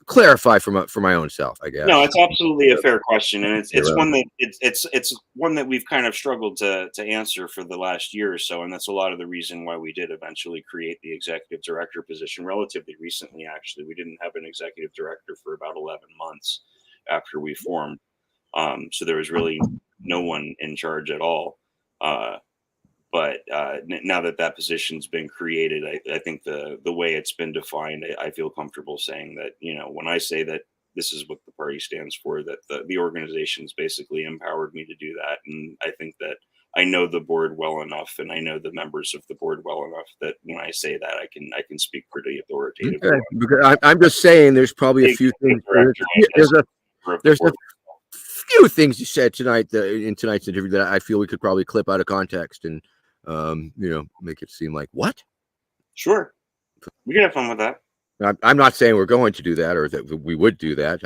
C: clarify for my own self, I guess.
D: No, it's absolutely a fair question, and it's
C: Yeah.
D: one that it's one that we've kind of struggled to answer for the last year or so, and that's a lot of the reason why we did eventually create the executive director position relatively recently. Actually, we didn't have an executive director for about 11 months after we formed, so there was really no one in charge at all. But now that position's been created, I think the way it's been defined, I feel comfortable saying that, when I say that this is what the party stands for, that the organization's basically empowered me to do that. And I think that I know the board well enough, and I know the members of the board well enough, that when I say that, I can speak pretty authoritatively.
C: Okay, because I'm just saying there's probably a few things. There's a few things you said tonight in tonight's interview that I feel we could probably clip out of context and make it seem like what?
D: Sure, we can have fun with that.
C: I'm not saying we're going to do that or that we would do that.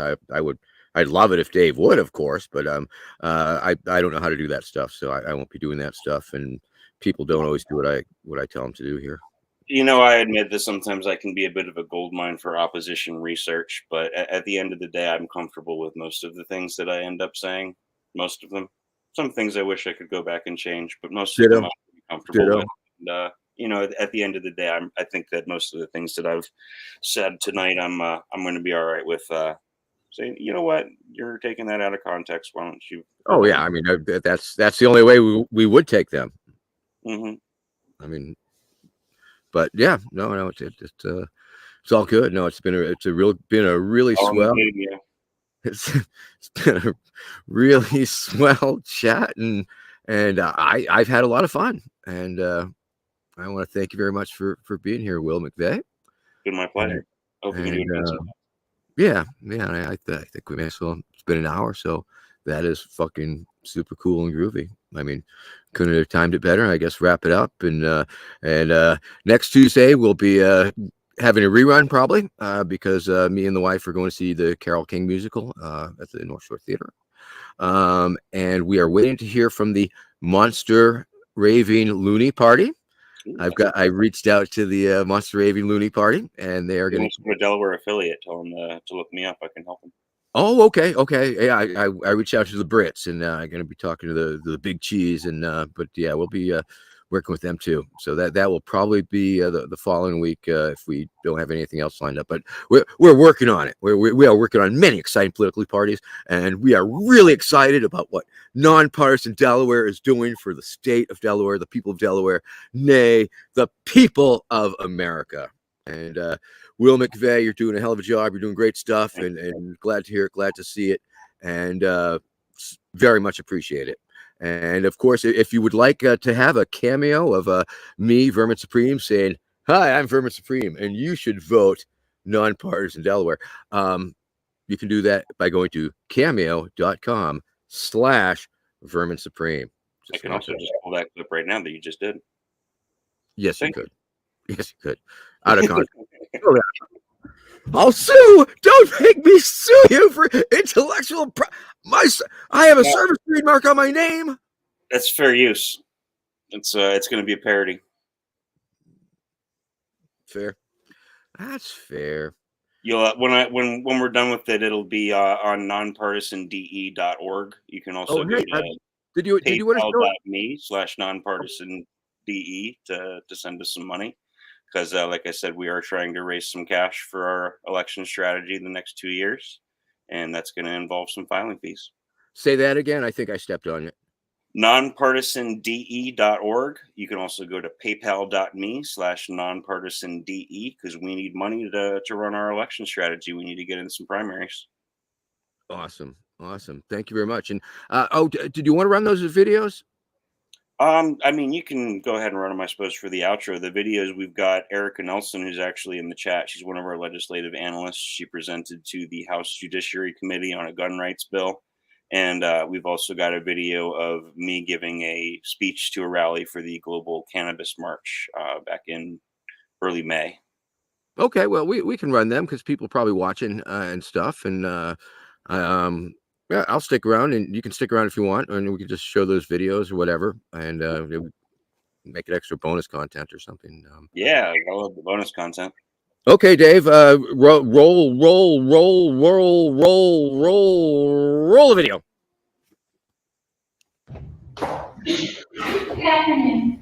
C: I'd love it if Dave would, of course, but I don't know how to do that stuff, so I won't be doing that stuff. And people don't always do what I tell them to do here.
D: I admit that sometimes I can be a bit of a gold mine for opposition research, but at the end of the day, I'm comfortable with most of the things that I end up saying. Most of them. Some things I wish I could go back and change, but most of them I'm pretty comfortable with. And, at the end of the day, I think that most of the things that I've said tonight, I'm going to be all right with saying, you know what, you're taking that out of context. Why don't you?
C: Oh yeah, I mean that's the only way we would take them.
D: Mm-hmm.
C: I mean. But yeah, no, it's all good. No, it's been a really swell. It's been a really swell chat, and I've had a lot of fun, and I want to thank you very much for being here, Will McVay.
D: Been my pleasure.
C: Yeah, I think we may as well. It's been an hour, so that is fucking super cool and groovy. I mean, couldn't have timed it better. I guess wrap it up, and next Tuesday we'll be having a rerun probably because me and the wife are going to see the Carole King musical at the North Shore Theater, and we are waiting to hear from the Monster Raving Looney Party. I reached out to the Monster Raving Looney Party, and they are going
D: to a Delaware affiliate. Tell them to look me up. I can help them.
C: Oh, okay. Yeah, I reached out to the Brits, and I'm going to be talking to the Big Cheese, and but yeah, we'll be working with them too. So that will probably be the following week if we don't have anything else lined up. But we're working on it. We are working on many exciting political parties, and we are really excited about what Nonpartisan Delaware is doing for the state of Delaware, the people of Delaware, nay, the people of America. And Will McVay, you're doing a hell of a job. You're doing great stuff, and glad to hear it, glad to see it, and very much appreciate it. And of course, if you would like to have a cameo of me, Vermin Supreme, saying, "Hi, I'm Vermin Supreme, and you should vote Nonpartisan Delaware," you can do that by going to cameo.com/Vermin Supreme.
D: I can also just pull that clip right now that you just did.
C: Yes, you could. Yes, you could. Out of context. I'll sue. Don't make me sue you for intellectual. I have a service trademark on my name.
D: That's fair use. It's going to be a parody.
C: Fair. That's fair.
D: You'll when we're done with it, it'll be on nonpartisande.org. You can also go to
C: did you want to
D: paypal.me/nonpartisande to send us some money. Because, like I said, we are trying to raise some cash for our election strategy in the next 2 years, and that's going to involve some filing fees.
C: Say that again. I think I stepped on it.
D: Nonpartisande.org. You can also go to paypal.me/nonpartisande because we need money to run our election strategy. We need to get in some primaries.
C: Awesome. Thank you very much. And did you want to run those videos?
D: I mean, you can go ahead and run them, I suppose, for the outro. The videos, we've got Erica Nelson, who's actually in the chat. She's one of our legislative analysts. She presented to the House Judiciary Committee on a gun rights bill. And we've also got a video of me giving a speech to a rally for the Global Cannabis March back in early May.
C: Okay, well, we can run them because people are probably watching and stuff. And yeah, I'll stick around, and you can stick around if you want, and we can just show those videos or whatever, and make it extra bonus content or something.
D: Yeah, I love the bonus content.
C: Okay, Dave, roll the video.
E: Good afternoon.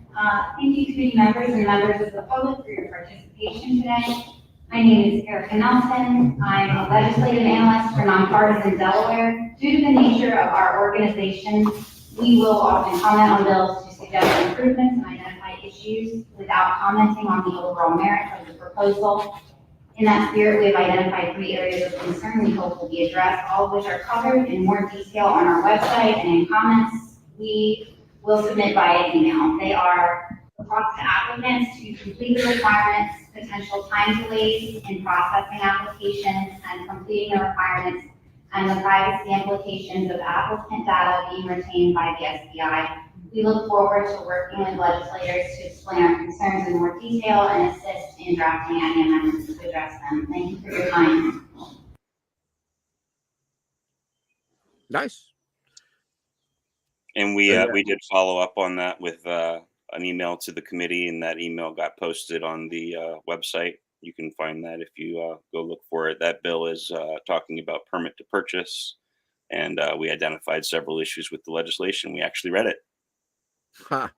E: Thank you, committee members and members of the public for your participation today. My name is Erica Nelson. I'm a legislative analyst for Nonpartisan Delaware. Due to the nature of our organization, we will often comment on bills to suggest improvements and identify issues without commenting on the overall merits of the proposal. In that spirit, we have identified 3 areas of concern we hope will be addressed, all of which are covered in more detail on our website and in comments we will submit via email. They are the cost to applicants to complete the requirements, potential time delays in processing applications and completing the requirements, and the privacy implications of applicant data being retained by the SBI. We look forward to working with legislators to explain our concerns in more detail and assist in drafting any amendments to address them. Thank you for your time.
D: Nice. And we did follow up on that with an email to the committee, and that email got posted on the website. You can find that if you go look for it. That bill is talking about permit to purchase, and we identified several issues with the legislation. We actually read it.
C: Huh.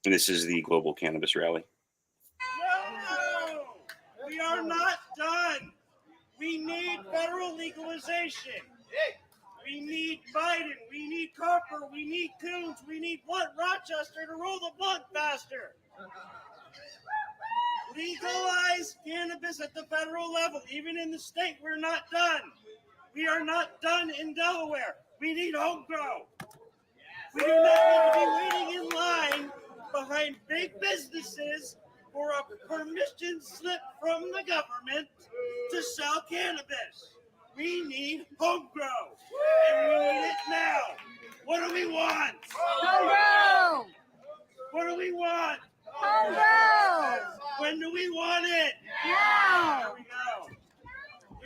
D: And this is the Global Cannabis Rally.
F: No! We are not done. We need federal legalization. We need Biden. We need Carper. We need Coons. We need Blunt Rochester to roll the blunt faster. Legalize cannabis at the federal level. Even in the state, we're not done. We are not done in Delaware. We need home grow. We do not need to be waiting in line behind big businesses for a permission slip from the government to sell cannabis. We need home grow, and we need it now. What do we want?
G: Homegrown!
F: What do we want?
G: Homegrown!
F: When do we want it?
G: Now!
F: Here we go.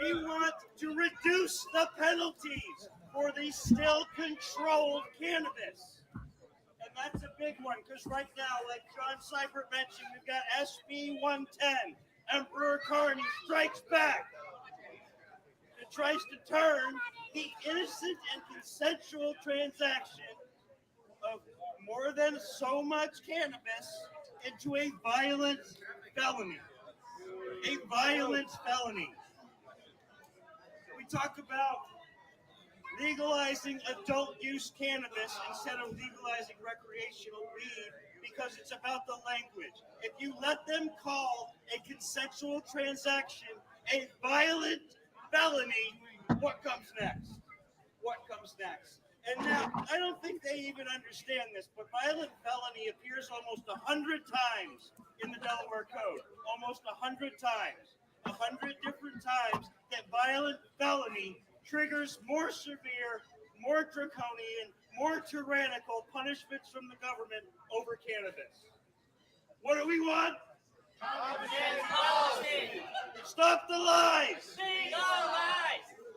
F: We want to reduce the penalties for the still controlled cannabis. And that's a big one, because right now, like John Seibert mentioned, we've got SB 110, Emperor Carney strikes back. It tries to turn the innocent and consensual transaction of more than so much cannabis into a violent felony. A violent felony. We talk about legalizing adult use cannabis instead of legalizing recreational weed because it's about the language. If you let them call a consensual transaction a violent felony, what comes next? What comes next? And now, I don't think they even understand this, but violent felony appears almost 100 times in the Delaware Code. Almost 100 times. 100 different times that violent felony triggers more severe, more draconian, more tyrannical punishments from the government over cannabis. What do we want? Stop the lies!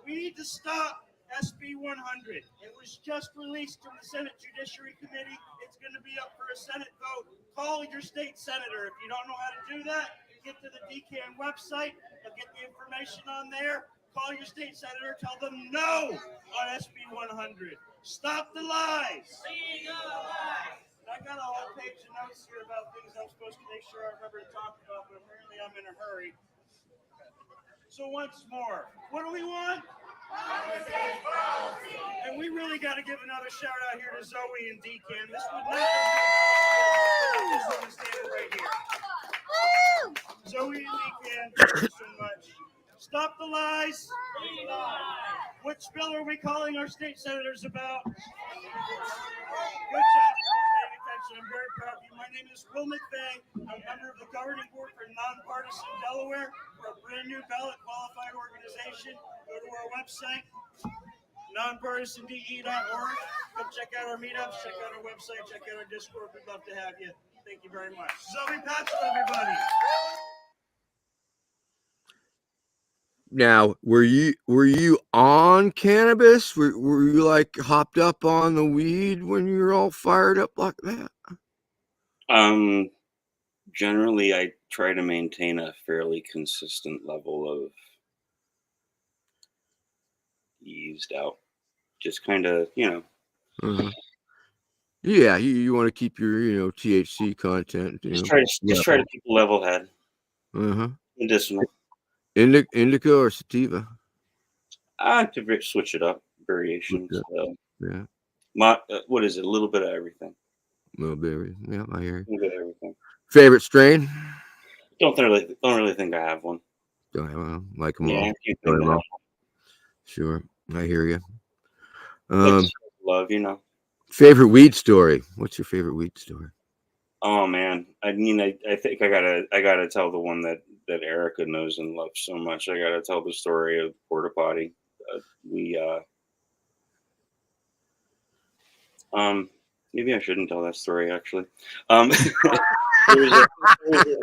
F: We need to stop SB 100. It was just released from the Senate Judiciary Committee. It's going to be up for a Senate vote. Call your state senator. If you don't know how to do that, get to the DCAN website. They'll get the information on there. Call your state senator. Tell them no on SB 100. Stop the lies. I got a whole page of notes here about things I'm supposed to make sure I remember to talk about, but apparently I'm in a hurry. So once more, what do we want? And we really got to give another shout out here to Zoe and Deacon. This would not have been this woman standing right here. Zoe and Deacon, thank you so much. Stop the lies. Which bill are we calling our state senators about? Good job for paying attention. I'm very proud of you. My name is Will McVay. I'm a member of the governing board for Non-Partisan Delaware. We're a brand new ballot qualified organization. Go to our website, nonpartisande.org. Come check out our meetups, check out our website, check out our Discord. We'd love to have you. Thank you very much. Zoe Patchell, everybody.
C: Now, were you on cannabis? Were you like hopped up on the weed when you were all fired up like that?
D: Generally, I try to maintain a fairly consistent level of eased out. Just kind of,
C: Uh-huh. Yeah, you want to keep your THC content.
D: Just try to keep a level head.
C: Uh-huh.
D: Medicinal.
C: Indica or sativa?
D: I like to switch it up. Variations.
C: Yeah.
D: What is it? A little bit of everything.
C: A little bit. Yeah, I hear you.
D: A little bit of everything.
C: Favorite strain?
D: Don't really think I have one.
C: Don't have one. Like them
D: Yeah,
C: all.
D: I can't think of one.
C: Sure, I hear you.
D: Love,
C: Favorite weed story? What's your favorite weed story?
D: Oh man, I mean, I think I gotta tell the one that Erica knows and loves so much. I gotta tell the story of porta potty. Maybe I shouldn't tell that story actually. There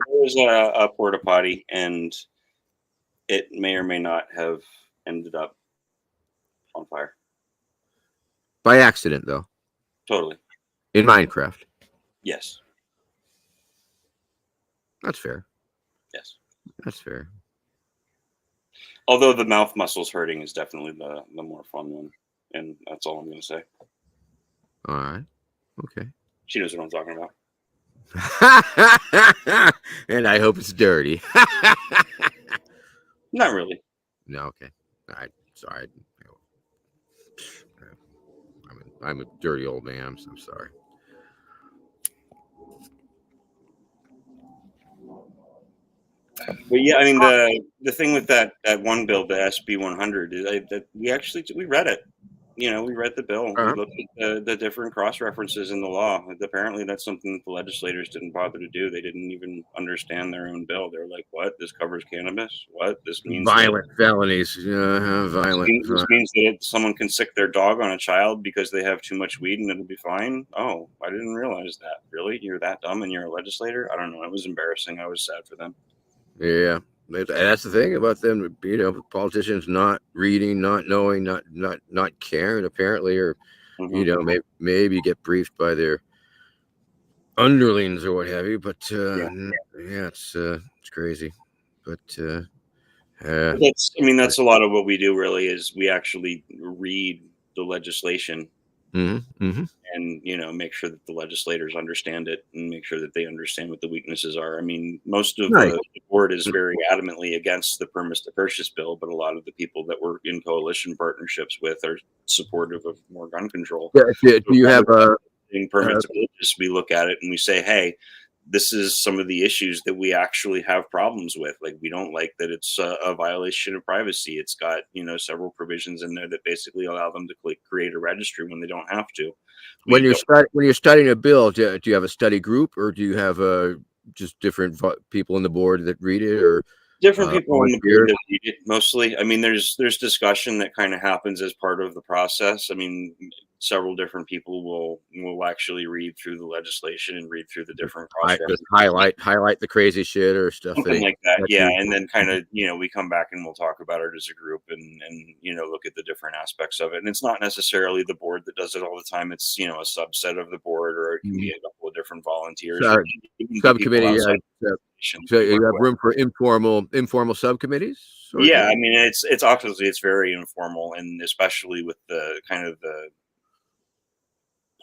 D: was a porta potty, and it may or may not have ended up on fire.
C: By accident, though.
D: Totally.
C: In Minecraft.
D: Yes.
C: That's fair.
D: Yes.
C: That's fair.
D: Although the mouth muscles hurting is definitely the more fun one, and that's all I'm going to say.
C: All right. Okay.
D: She knows what I'm talking about.
C: And I hope it's dirty.
D: Not really.
C: No, okay. Sorry. I'm a dirty old man. I'm sorry.
D: But yeah, I mean the thing with that one bill, the SB 100, is that we read it. we read the bill. We looked at the different cross references in the law. Apparently, that's something that the legislators didn't bother to do. They didn't even understand their own bill. They're like, "What? This covers cannabis? What? This means
C: Violent felonies.
D: this means that someone can sick their dog on a child because they have too much weed and it'll be fine." Oh, I didn't realize that. Really, you're that dumb and you're a legislator? I don't know. It was embarrassing. I was sad for them.
C: Yeah, that's the thing about them. Politicians not reading, not knowing, not caring. Apparently, or maybe get briefed by their underlings or what have you. But it's crazy. But
D: that's a lot of what we do. Really, is we actually read the legislation. And make sure that the legislators understand it and make sure that they understand what the weaknesses are. I mean, most of the board is very adamantly against the permits to purchase bill, but a lot of the people that we're in coalition partnerships with are supportive of more gun control.
C: Do you have a
D: permits to purchase? We look at it and we say, hey, this is some of the issues that we actually have problems with. Like, we don't like that it's a violation of privacy. It's got, several provisions in there that basically allow them to create a registry when they don't have to.
C: When you're studying a bill, do you have a study group, or do you have just different people on the board that read it, or
D: different people on the board that read it mostly? I mean, there's discussion that kind of happens as part of the process. I mean, several different people will actually read through the legislation and read through the different
C: just highlight the crazy shit or stuff
D: like that. Yeah, and then kind of we come back and we'll talk about it as a group and look at the different aspects of it. And it's not necessarily the board that does it all the time. It's a subset of the board, or it can be a couple of different volunteers.
C: Subcommittee. So you have room for informal subcommittees?
D: Yeah, I mean, it's obviously it's very informal, and especially with the kind of the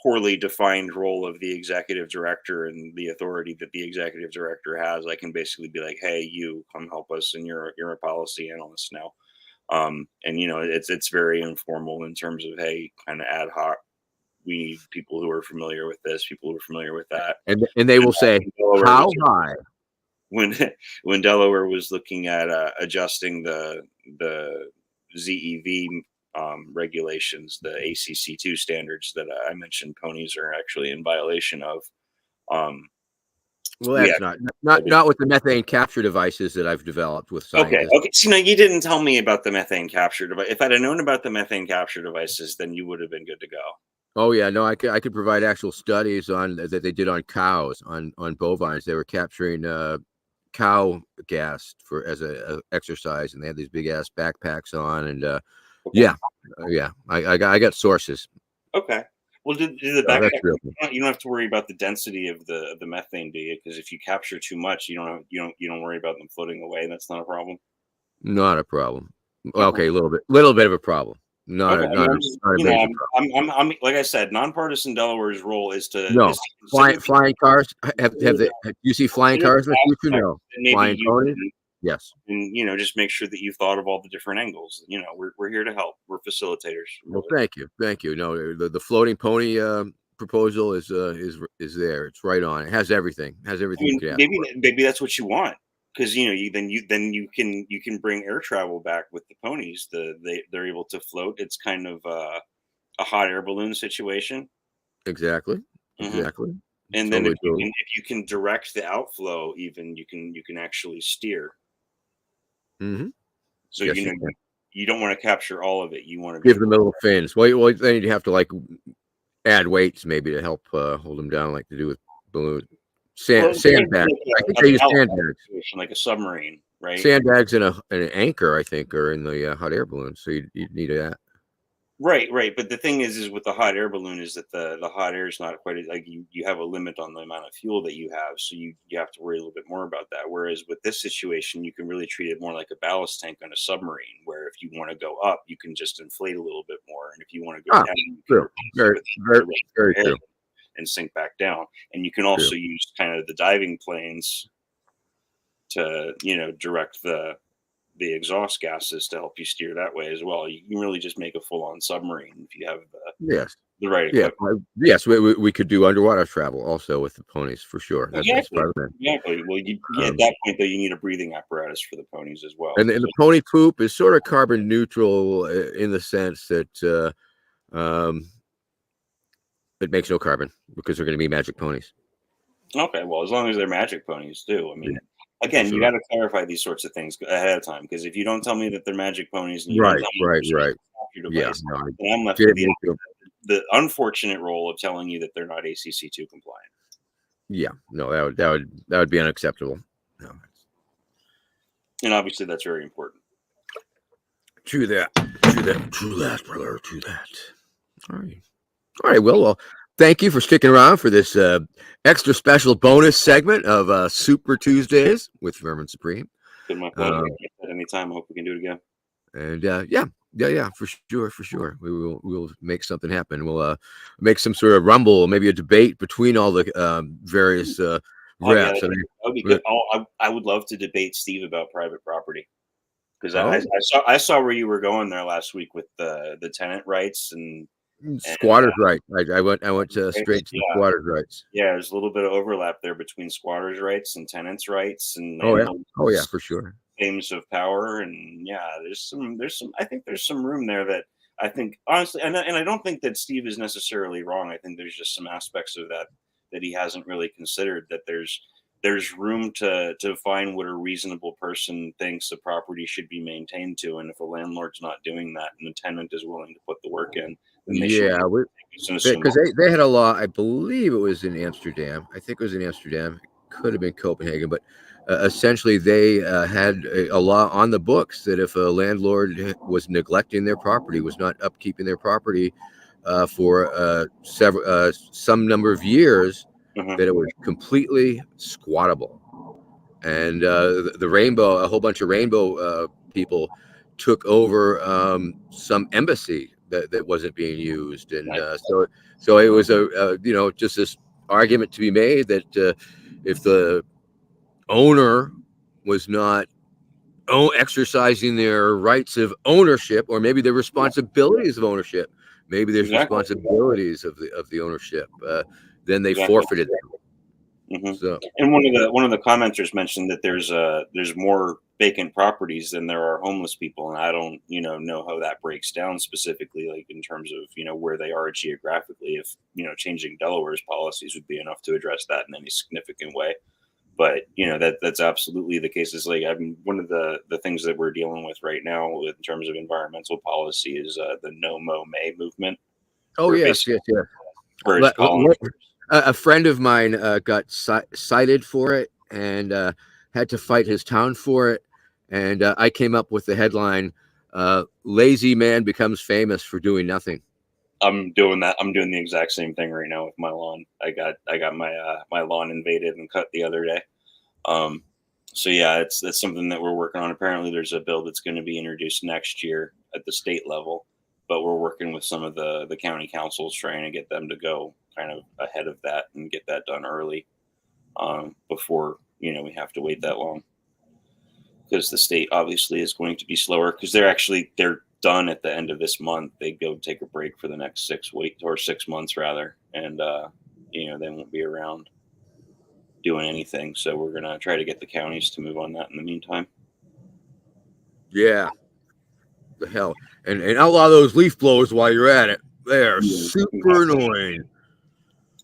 D: poorly defined role of the executive director and the authority that the executive director has. I can basically be like, hey, you come help us, and you're a policy analyst now. And it's very informal in terms of, hey, kind of ad hoc. We need people who are familiar with this, people who are familiar with that.
C: And they will say, how high?
D: When Delaware was looking at adjusting the ZEV regulations, the ACC2 standards that I mentioned, ponies are actually in violation of.
C: Well, that's not with the methane capture devices that I've developed with scientists.
D: Okay. So you didn't tell me about the methane capture device. If I'd have known about the methane capture devices, then you would have been good to go.
C: Oh yeah, no, I could provide actual studies on that they did on cows, on bovines. They were capturing cow gas as a exercise, and they had these big ass backpacks on, and I got sources.
D: Okay. Well, did the backpack? You don't have to worry about the density of the methane, do you? Because if you capture too much, you don't worry about them floating away. That's not a problem.
C: Not a problem. Okay, a little bit of a problem. Not a major problem.
D: I'm like I said, nonpartisan Delaware's role is to
C: flying cars. Do you see flying cars in the future? No. Flying ponies? Yes.
D: And just make sure that you've thought of all the different angles. We're here to help. We're facilitators.
C: Really. Well, thank you. No, the floating pony proposal is there. It's right on. It has everything.
D: Maybe that's what you want. Because you can bring air travel back with the ponies. They're able to float. It's kind of a hot air balloon situation.
C: Exactly.
D: Mm-hmm. Exactly. And then if you can direct the outflow, even you can actually steer.
C: Mm-hmm.
D: So you don't want to capture all of it. You want to
C: give them little fins. Well, then you have to add weights maybe to help hold them down, like to do with balloons. Sandbags. I think they use sandbags,
D: like a submarine, right?
C: Sandbags and an anchor, I think, are in the hot air balloon. So you need that.
D: Right. But the thing is with the hot air balloon is that the hot air is not quite like you have a limit on the amount of fuel that you have, so you have to worry a little bit more about that. Whereas with this situation, you can really treat it more like a ballast tank on a submarine, where if you want to go up, you can just inflate a little bit more, and if you want to go down, you can
C: very true.
D: And sink back down. And you can also use kind of the diving planes to, direct the exhaust gases to help you steer that way as well. You can really just make a full-on submarine if you have the right equipment.
C: Yes, we could do underwater travel also with the ponies for sure.
D: Exactly. Well, at that point, though, you need a breathing apparatus for the ponies as well.
C: And the pony poop is sort of carbon neutral in the sense that it makes no carbon because they're going to be magic ponies.
D: Okay, well, as long as they're magic ponies too. I mean,
C: Yeah,
D: again,
C: sure.
D: you got to clarify these sorts of things ahead of time, because if you don't tell me that they're magic ponies and you
C: Right,
D: don't tell me
C: right,
D: you're
C: right.
D: your
C: Yeah,
D: device,
C: no, I
D: then I'm left
C: did
D: with
C: make them-
D: the unfortunate role of telling you that they're not ACC2 compliant.
C: yeah, no, that would be unacceptable. No.
D: And obviously that's very important.
C: True that, brother, true that. All right, well, thank you for sticking around for this extra special bonus segment of Super Tuesdays with Vermin Supreme.
D: Been my pleasure. At any time, I hope we can do it again.
C: And yeah, for sure. We'll make something happen. We'll make some sort of rumble, maybe a debate between all the various
D: Oh, yeah,
C: reps.
D: that would be good. I would love to debate Steve about private property, because I saw where you were going there last week with the tenant rights and
C: squatters' rights. I went straight to the squatters' rights.
D: Yeah, there's a little bit of overlap there between squatters' rights and tenants' rights and
C: Oh yeah, for sure.
D: claims of power. And yeah, there's some I think there's some room there that I think, honestly, and I don't think that Steve is necessarily wrong. I think there's just some aspects of that he hasn't really considered, that there's room to find what a reasonable person thinks a property should be maintained to. And if a landlord's not doing that and the tenant is willing to put the work in, then they should.
C: Because they had a law, I believe it was in Amsterdam. I think it was in Amsterdam. It could have been Copenhagen, but essentially they had a law on the books that if a landlord was neglecting their property, was not upkeeping their property for some number of years, that it was completely squattable. And the Rainbow, a whole bunch of Rainbow people took over some embassy that wasn't being used, and so it was just this argument to be made that if the owner was not exercising their rights of ownership, or maybe the responsibilities of ownership, maybe there's responsibilities of the ownership, then they forfeited them. So,
D: and one of the commenters mentioned that there's more vacant properties than there are homeless people, and I don't know how that breaks down specifically, like in terms of where they are geographically. If changing Delaware's policies would be enough to address that in any significant way. But that's absolutely the case. Is like, I mean, one of the things that we're dealing with right now in terms of environmental policy is the No Mow May movement.
C: Oh yes. A friend of mine got cited for it and had to fight his town for it. And I came up with the headline, "Lazy man becomes famous for doing nothing."
D: I'm doing that. I'm doing the exact same thing right now with my lawn. I got my lawn invaded and cut the other day. So yeah, that's something that we're working on. Apparently there's a bill that's going to be introduced next year at the state level, but we're working with some of the county councils trying to get them to go kind of ahead of that and get that done early, before we have to wait that long, because the state obviously is going to be slower, because they're done at the end of this month. They go take a break for the next 6 weeks or 6 months rather, and they won't be around doing anything. So we're gonna try to get the counties to move on that in the meantime.
C: Yeah, the hell, and outlaw those leaf blowers while you're at it. They're super annoying.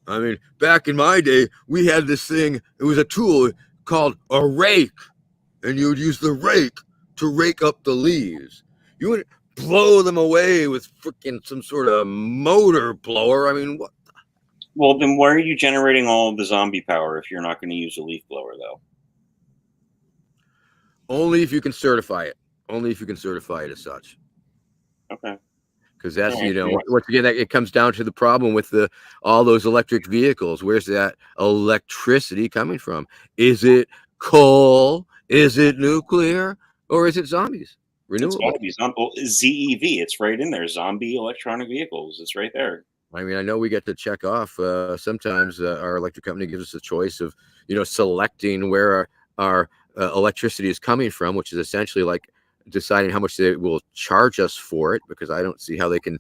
C: I mean, back in my day, we had this thing. It was a tool called a rake, and you would use the rake to rake up the leaves. You would blow them away with freaking some sort of motor blower. I mean, what?
D: Well, then why are you generating all of the zombie power if you're not going to use a leaf blower, though?
C: Only if you can certify it. Only if you can certify it as such.
D: Okay.
C: Because that's, once again, it comes down to the problem with all those electric vehicles. Where's that electricity coming from? Is it coal? Is it nuclear? Or is it zombies? Renewable.
D: It's got to be ZEV. It's right in there. Zombie electronic vehicles. It's right there.
C: I mean, I know we get to check off. Sometimes our electric company gives us a choice of, selecting where our electricity is coming from, which is essentially like deciding how much they will charge us for it, because I don't see how they can,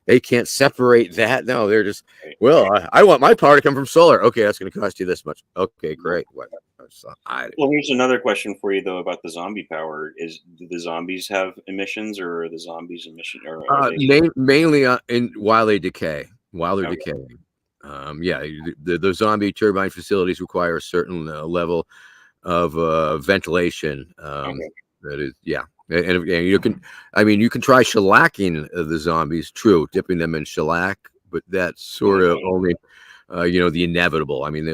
C: they can't separate that. No, they're just, I want my power to come from solar. Okay, that's going to cost you this much. Okay, great. What? So I
D: Well, here's another question for you though about the zombie power: do the zombies have emissions, or are the zombies emission, or are they?
C: mainly in while they decay, while they're
D: Okay.
C: decaying. Yeah, the zombie turbine facilities require a certain level of ventilation.
D: Okay.
C: That is, yeah, and you can, I mean, you can try shellacking the zombies. True, dipping them in shellac, but that's sort of only, the inevitable. I mean,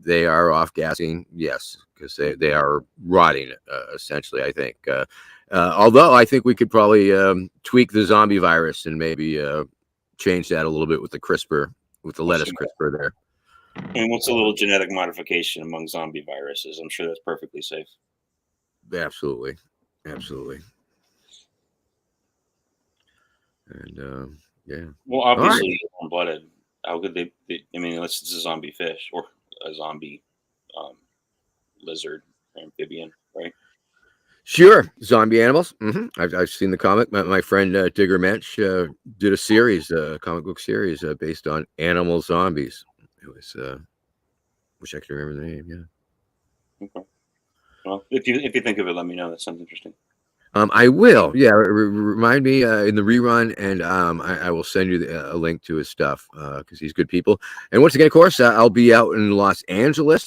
C: they are off gassing, yes, because they are rotting essentially. I think. Although I think we could probably tweak the zombie virus and maybe change that a little bit with the CRISPR, with the lettuce CRISPR there.
D: And what's a little genetic modification among zombie viruses? I'm sure that's perfectly safe.
C: Absolutely. And yeah.
D: Well, obviously, warm-blooded. How could they? I mean, unless it's a zombie fish or a zombie lizard or amphibian, right?
C: Sure, zombie animals. I've seen the comic. My friend Digger Mensch did a series, comic book series based on animal zombies. It was, wish I could remember the name. Yeah.
D: Okay. Well, if you think of it, let me know. That sounds interesting.
C: I will. Yeah, remind me in the rerun, and I will send you a link to his stuff because he's good people. And once again, of course, I'll be out in Los Angeles,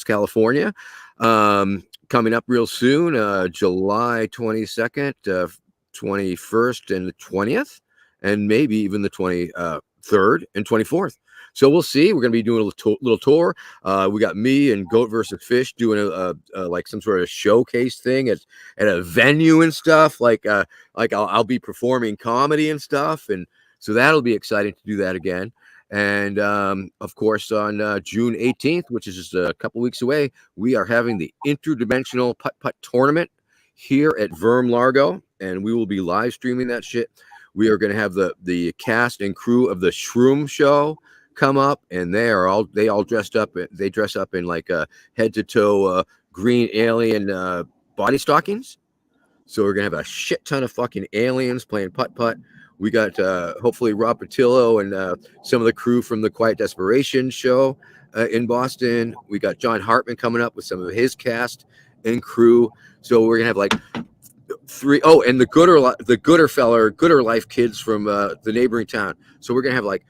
C: California, coming up real soon, July 22nd, 21st, and the 20th, and maybe even the 23rd and 24th. So we'll see. We're going to be doing a little tour. We got me and Goat versus Fish doing a like some sort of showcase thing at a venue and stuff. Like I'll be performing comedy and stuff, and so that'll be exciting to do that again. And of course, on June 18th, which is just a couple weeks away, we are having the Interdimensional Putt-Putt Tournament here at Verm Largo, and we will be live streaming that shit. We are going to have the cast and crew of the Shroom Show come up, and they all dressed up. They dress up in like head to toe green alien body stockings. So we're gonna have a shit ton of fucking aliens playing putt-putt. We got hopefully Rob Patillo and some of the crew from the Quiet Desperation show in Boston. We got John Hartman coming up with some of his cast and crew. So we're gonna have like three. Oh, and the Gooder Life kids from the neighboring town. So we're gonna have like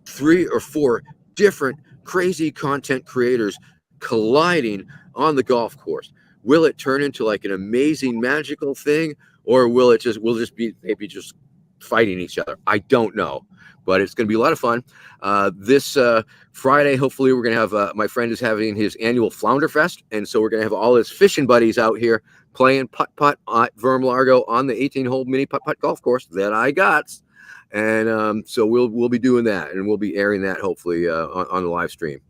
C: 3 or 4 different crazy content creators colliding on the golf course. Will it turn into like an amazing magical thing, or we'll just be maybe just fighting each other? I don't know, but it's going to be a lot of fun. This Friday, hopefully, we're going to have my friend is having his annual Flounder Fest, and so we're going to have all his fishing buddies out here playing putt-putt at Verm Largo on the 18-hole mini putt-putt golf course that I got. And so we'll be doing that, and we'll be airing that hopefully on the live stream.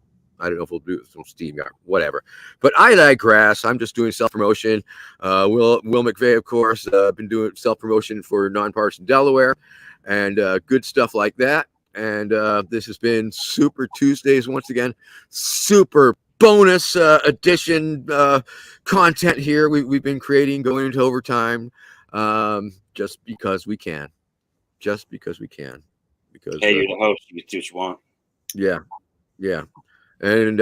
C: I don't know if we'll do some StreamYard, whatever. But I digress. I'm just doing self-promotion. Will McVay, of course, been doing self-promotion for Non-Partisan Delaware, and good stuff like that. And this has been Super Tuesdays once again. Super bonus edition content here we've been creating going into overtime just because we can. Just because we can. Because
D: hey, you're the host. You can do what you want.
C: Yeah. And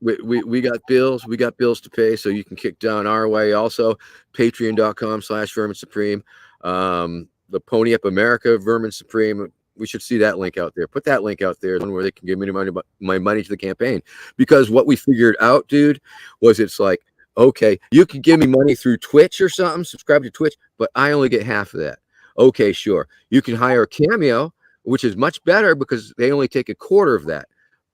C: we got bills. We got bills to pay, so you can kick down our way. Also, patreon.com/Vermin Supreme. The Pony Up America Vermin Supreme. We should see that link out there. Put that link out there, where they can give me my money to the campaign. Because what we figured out, dude, was it's like, okay, you can give me money through Twitch or something, subscribe to Twitch, but I only get half of that. Okay, sure. You can hire a Cameo, which is much better because they only take a quarter of that.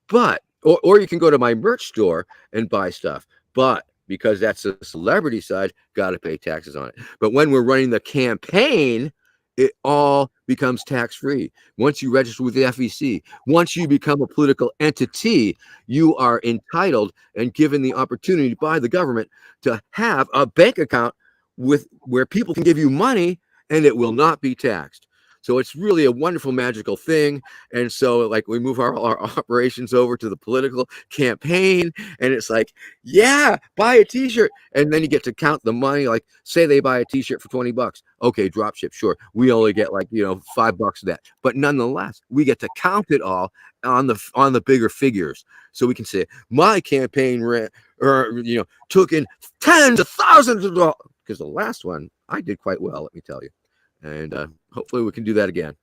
C: But or you can go to my merch store and buy stuff. But because that's the celebrity side, got to pay taxes on it. But when we're running the campaign, it all becomes tax-free. Once you register with the FEC, once you become a political entity, you are entitled and given the opportunity by the government to have a bank account where people can give you money and it will not be taxed. So it's really a wonderful, magical thing. And so, like, we move our operations over to the political campaign, and it's like, yeah, buy a T-shirt, and then you get to count the money. Like, say they buy a T-shirt for $20. Okay, drop ship, sure. We only get like $5 of that, but nonetheless, we get to count it all on the bigger figures, so we can say my campaign rent took in tens of thousands of dollars, because the last one I did quite well, let me tell you. And hopefully we can do that again.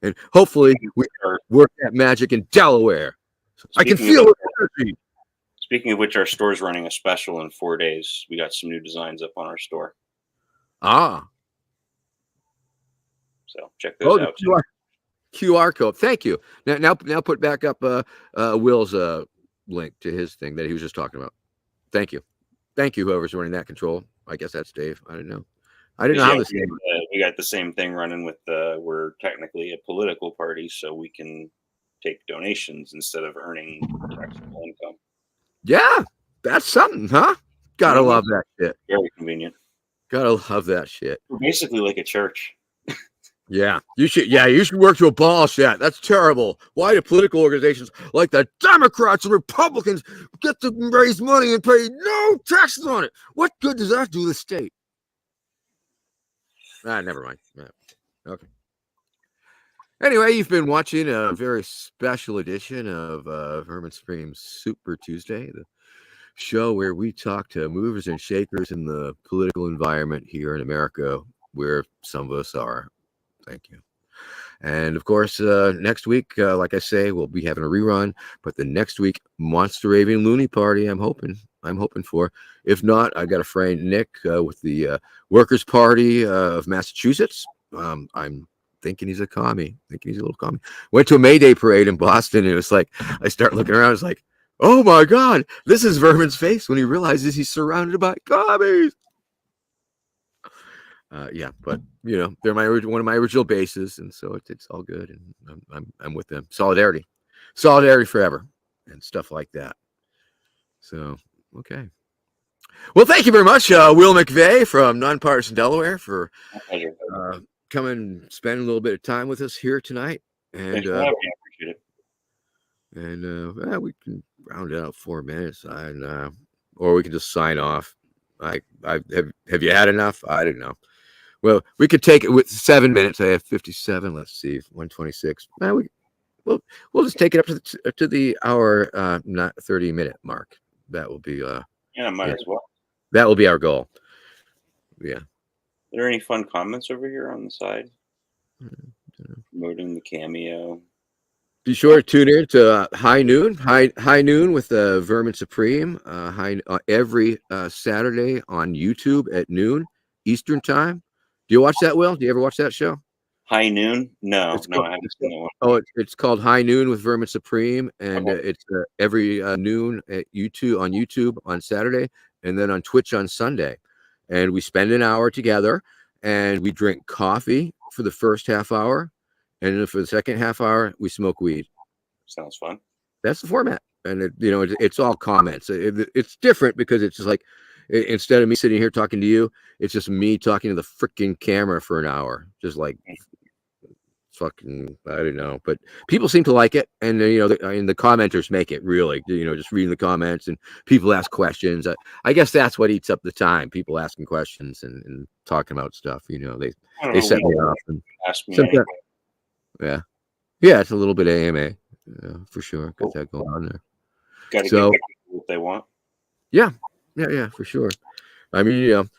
C: And hopefully we work that magic in Delaware. I can feel it.
D: Speaking of which, our store's running a special in 4 days. We got some new designs up on our store.
C: So
D: check those out.
C: QR code. Thank you. Now put back up Will's link to his thing that he was just talking about. Thank you. Thank you, whoever's running that control. I guess that's Dave. I didn't know how this came.
D: We got the same thing running with we're technically a political party, so we can take donations instead of earning taxable income.
C: Yeah, that's something, huh? Gotta love that shit.
D: Very convenient.
C: Gotta love that shit.
D: We're basically like a church.
C: Yeah, you should work to abolish that. That's terrible. Why do political organizations like the Democrats and Republicans get to raise money and pay no taxes on it? What good does that do the state? Never mind. Okay. Anyway, you've been watching a very special edition of Vermin Supreme Super Tuesday, the show where we talk to movers and shakers in the political environment here in America, where some of us are. Thank you. And of course, next week, like I say, we'll be having a rerun. But the next week, Monster Raving Looney Party, I'm hoping for. If not, I got a friend Nick with the Workers' Party of Massachusetts. I'm thinking he's a commie. Thinking he's a little commie. Went to a May Day parade in Boston, and it was like, I start looking around. It's like, oh my God, this is Vermin's face when he realizes he's surrounded by commies. Yeah, but they're one of my original bases, and so it's all good, and I'm with them. Solidarity forever, and stuff like that. So okay. Well, thank you very much, Will McVay from Non-Partisan Delaware, for coming and spending a little bit of time with us here tonight. And
D: I appreciate it.
C: And we can round it out 4 minutes, or we can just sign off. Have you had enough? I don't know. Well, we could take it with 7 minutes. I have 57. Let's see, 126. We'll just take it up to the hour, not 30-minute mark. That will be
D: might as well.
C: That will be our goal. Yeah.
D: Are there any fun comments over here on the side? Promoting the cameo.
C: Be sure to tune in to High Noon with Vermin Supreme every Saturday on YouTube at noon Eastern time. Do you watch that, Will? Do you ever watch that show?
D: High Noon? No, I haven't seen that one.
C: Oh, it's called High Noon with Vermin Supreme, and it's every noon at YouTube on Saturday, and then on Twitch on Sunday. And we spend an hour together, and we drink coffee for the first half hour, and then for the second half hour, we smoke weed.
D: Sounds fun.
C: That's the format, and it's all comments. It's different because it's just like, instead of me sitting here talking to you, it's just me talking to the freaking camera for an hour, just like fucking, I don't know. But people seem to like it, and the commenters make it really, just reading the comments, and people ask questions. I guess that's what eats up the time. People asking questions and talking about stuff. They set me off. And
D: ask me
C: anyway. Yeah, it's a little bit AMA for sure. Got that going on there.
D: Got to give people what they want.
C: Yeah, for sure. I mean,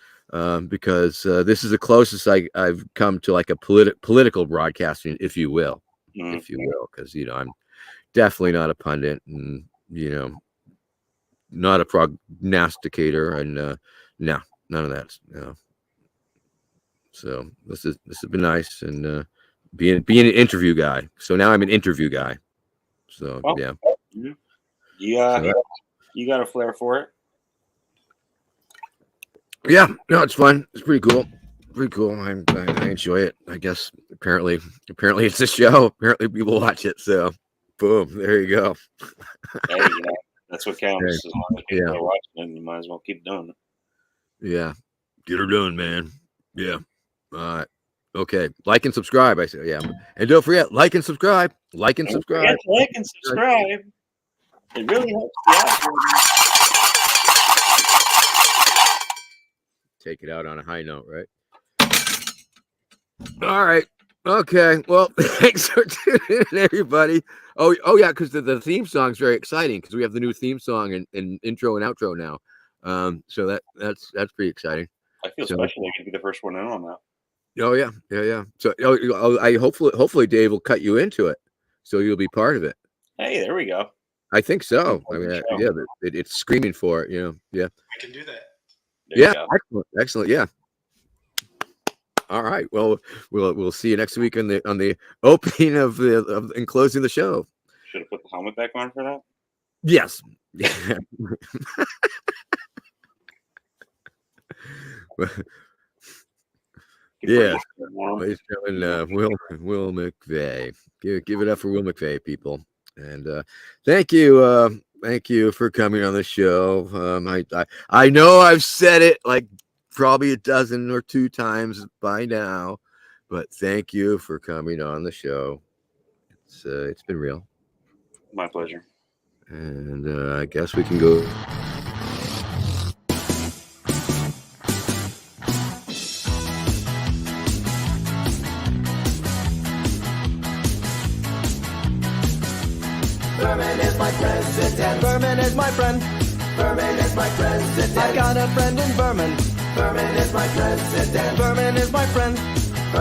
C: because this is the closest I've come to like a political broadcasting, if you will, because I'm definitely not a pundit, and not a prognosticator, and no, none of that. So this has been nice, and being an interview guy. So now I'm an interview guy. So yeah.
D: You got a flair for it.
C: Yeah, no, it's fun. It's pretty cool. I enjoy it. I guess apparently it's a show. Apparently people watch it. So boom, there you go.
D: Hey, that's what counts. As long as people are watching it, you might as well keep doing it.
C: Yeah, get her done, man. Yeah. All right. Okay, like and subscribe. I say, yeah, and don't forget, like and subscribe. Like and
D: Don't
C: subscribe.
D: forget to like and subscribe. It really helps the algorithm.
C: Take it out on a high note, right? All right. Okay. Well, thanks for tuning in, everybody. Oh yeah, because the theme song is very exciting because we have the new theme song and intro and outro now. So that's pretty exciting.
D: I feel special. I could be the first one in on that.
C: Oh yeah. So I hopefully Dave will cut you into it, so you'll be part of it.
D: Hey, there we go.
C: I think so. I mean, yeah, it's screaming for it. Yeah.
H: I can do that.
D: There you go.
C: Excellent. Yeah. All right. Well, we'll see you next week on the opening of and closing the show.
D: Should have put the helmet back on for that.
C: Yes. Yeah. Ladies and gentlemen, Will McVay. Give it up for Will McVay, people. And thank you for coming on the show. I know I've said it like probably a dozen or two times by now, but thank you for coming on the show. It's been real.
D: My pleasure.
C: And I guess we can go.
A: Vermin is my president.
B: Vermin is my friend.
A: Vermin is my president.
B: I got a friend in Vermin.
A: Vermin is my president.
B: Vermin is my friend.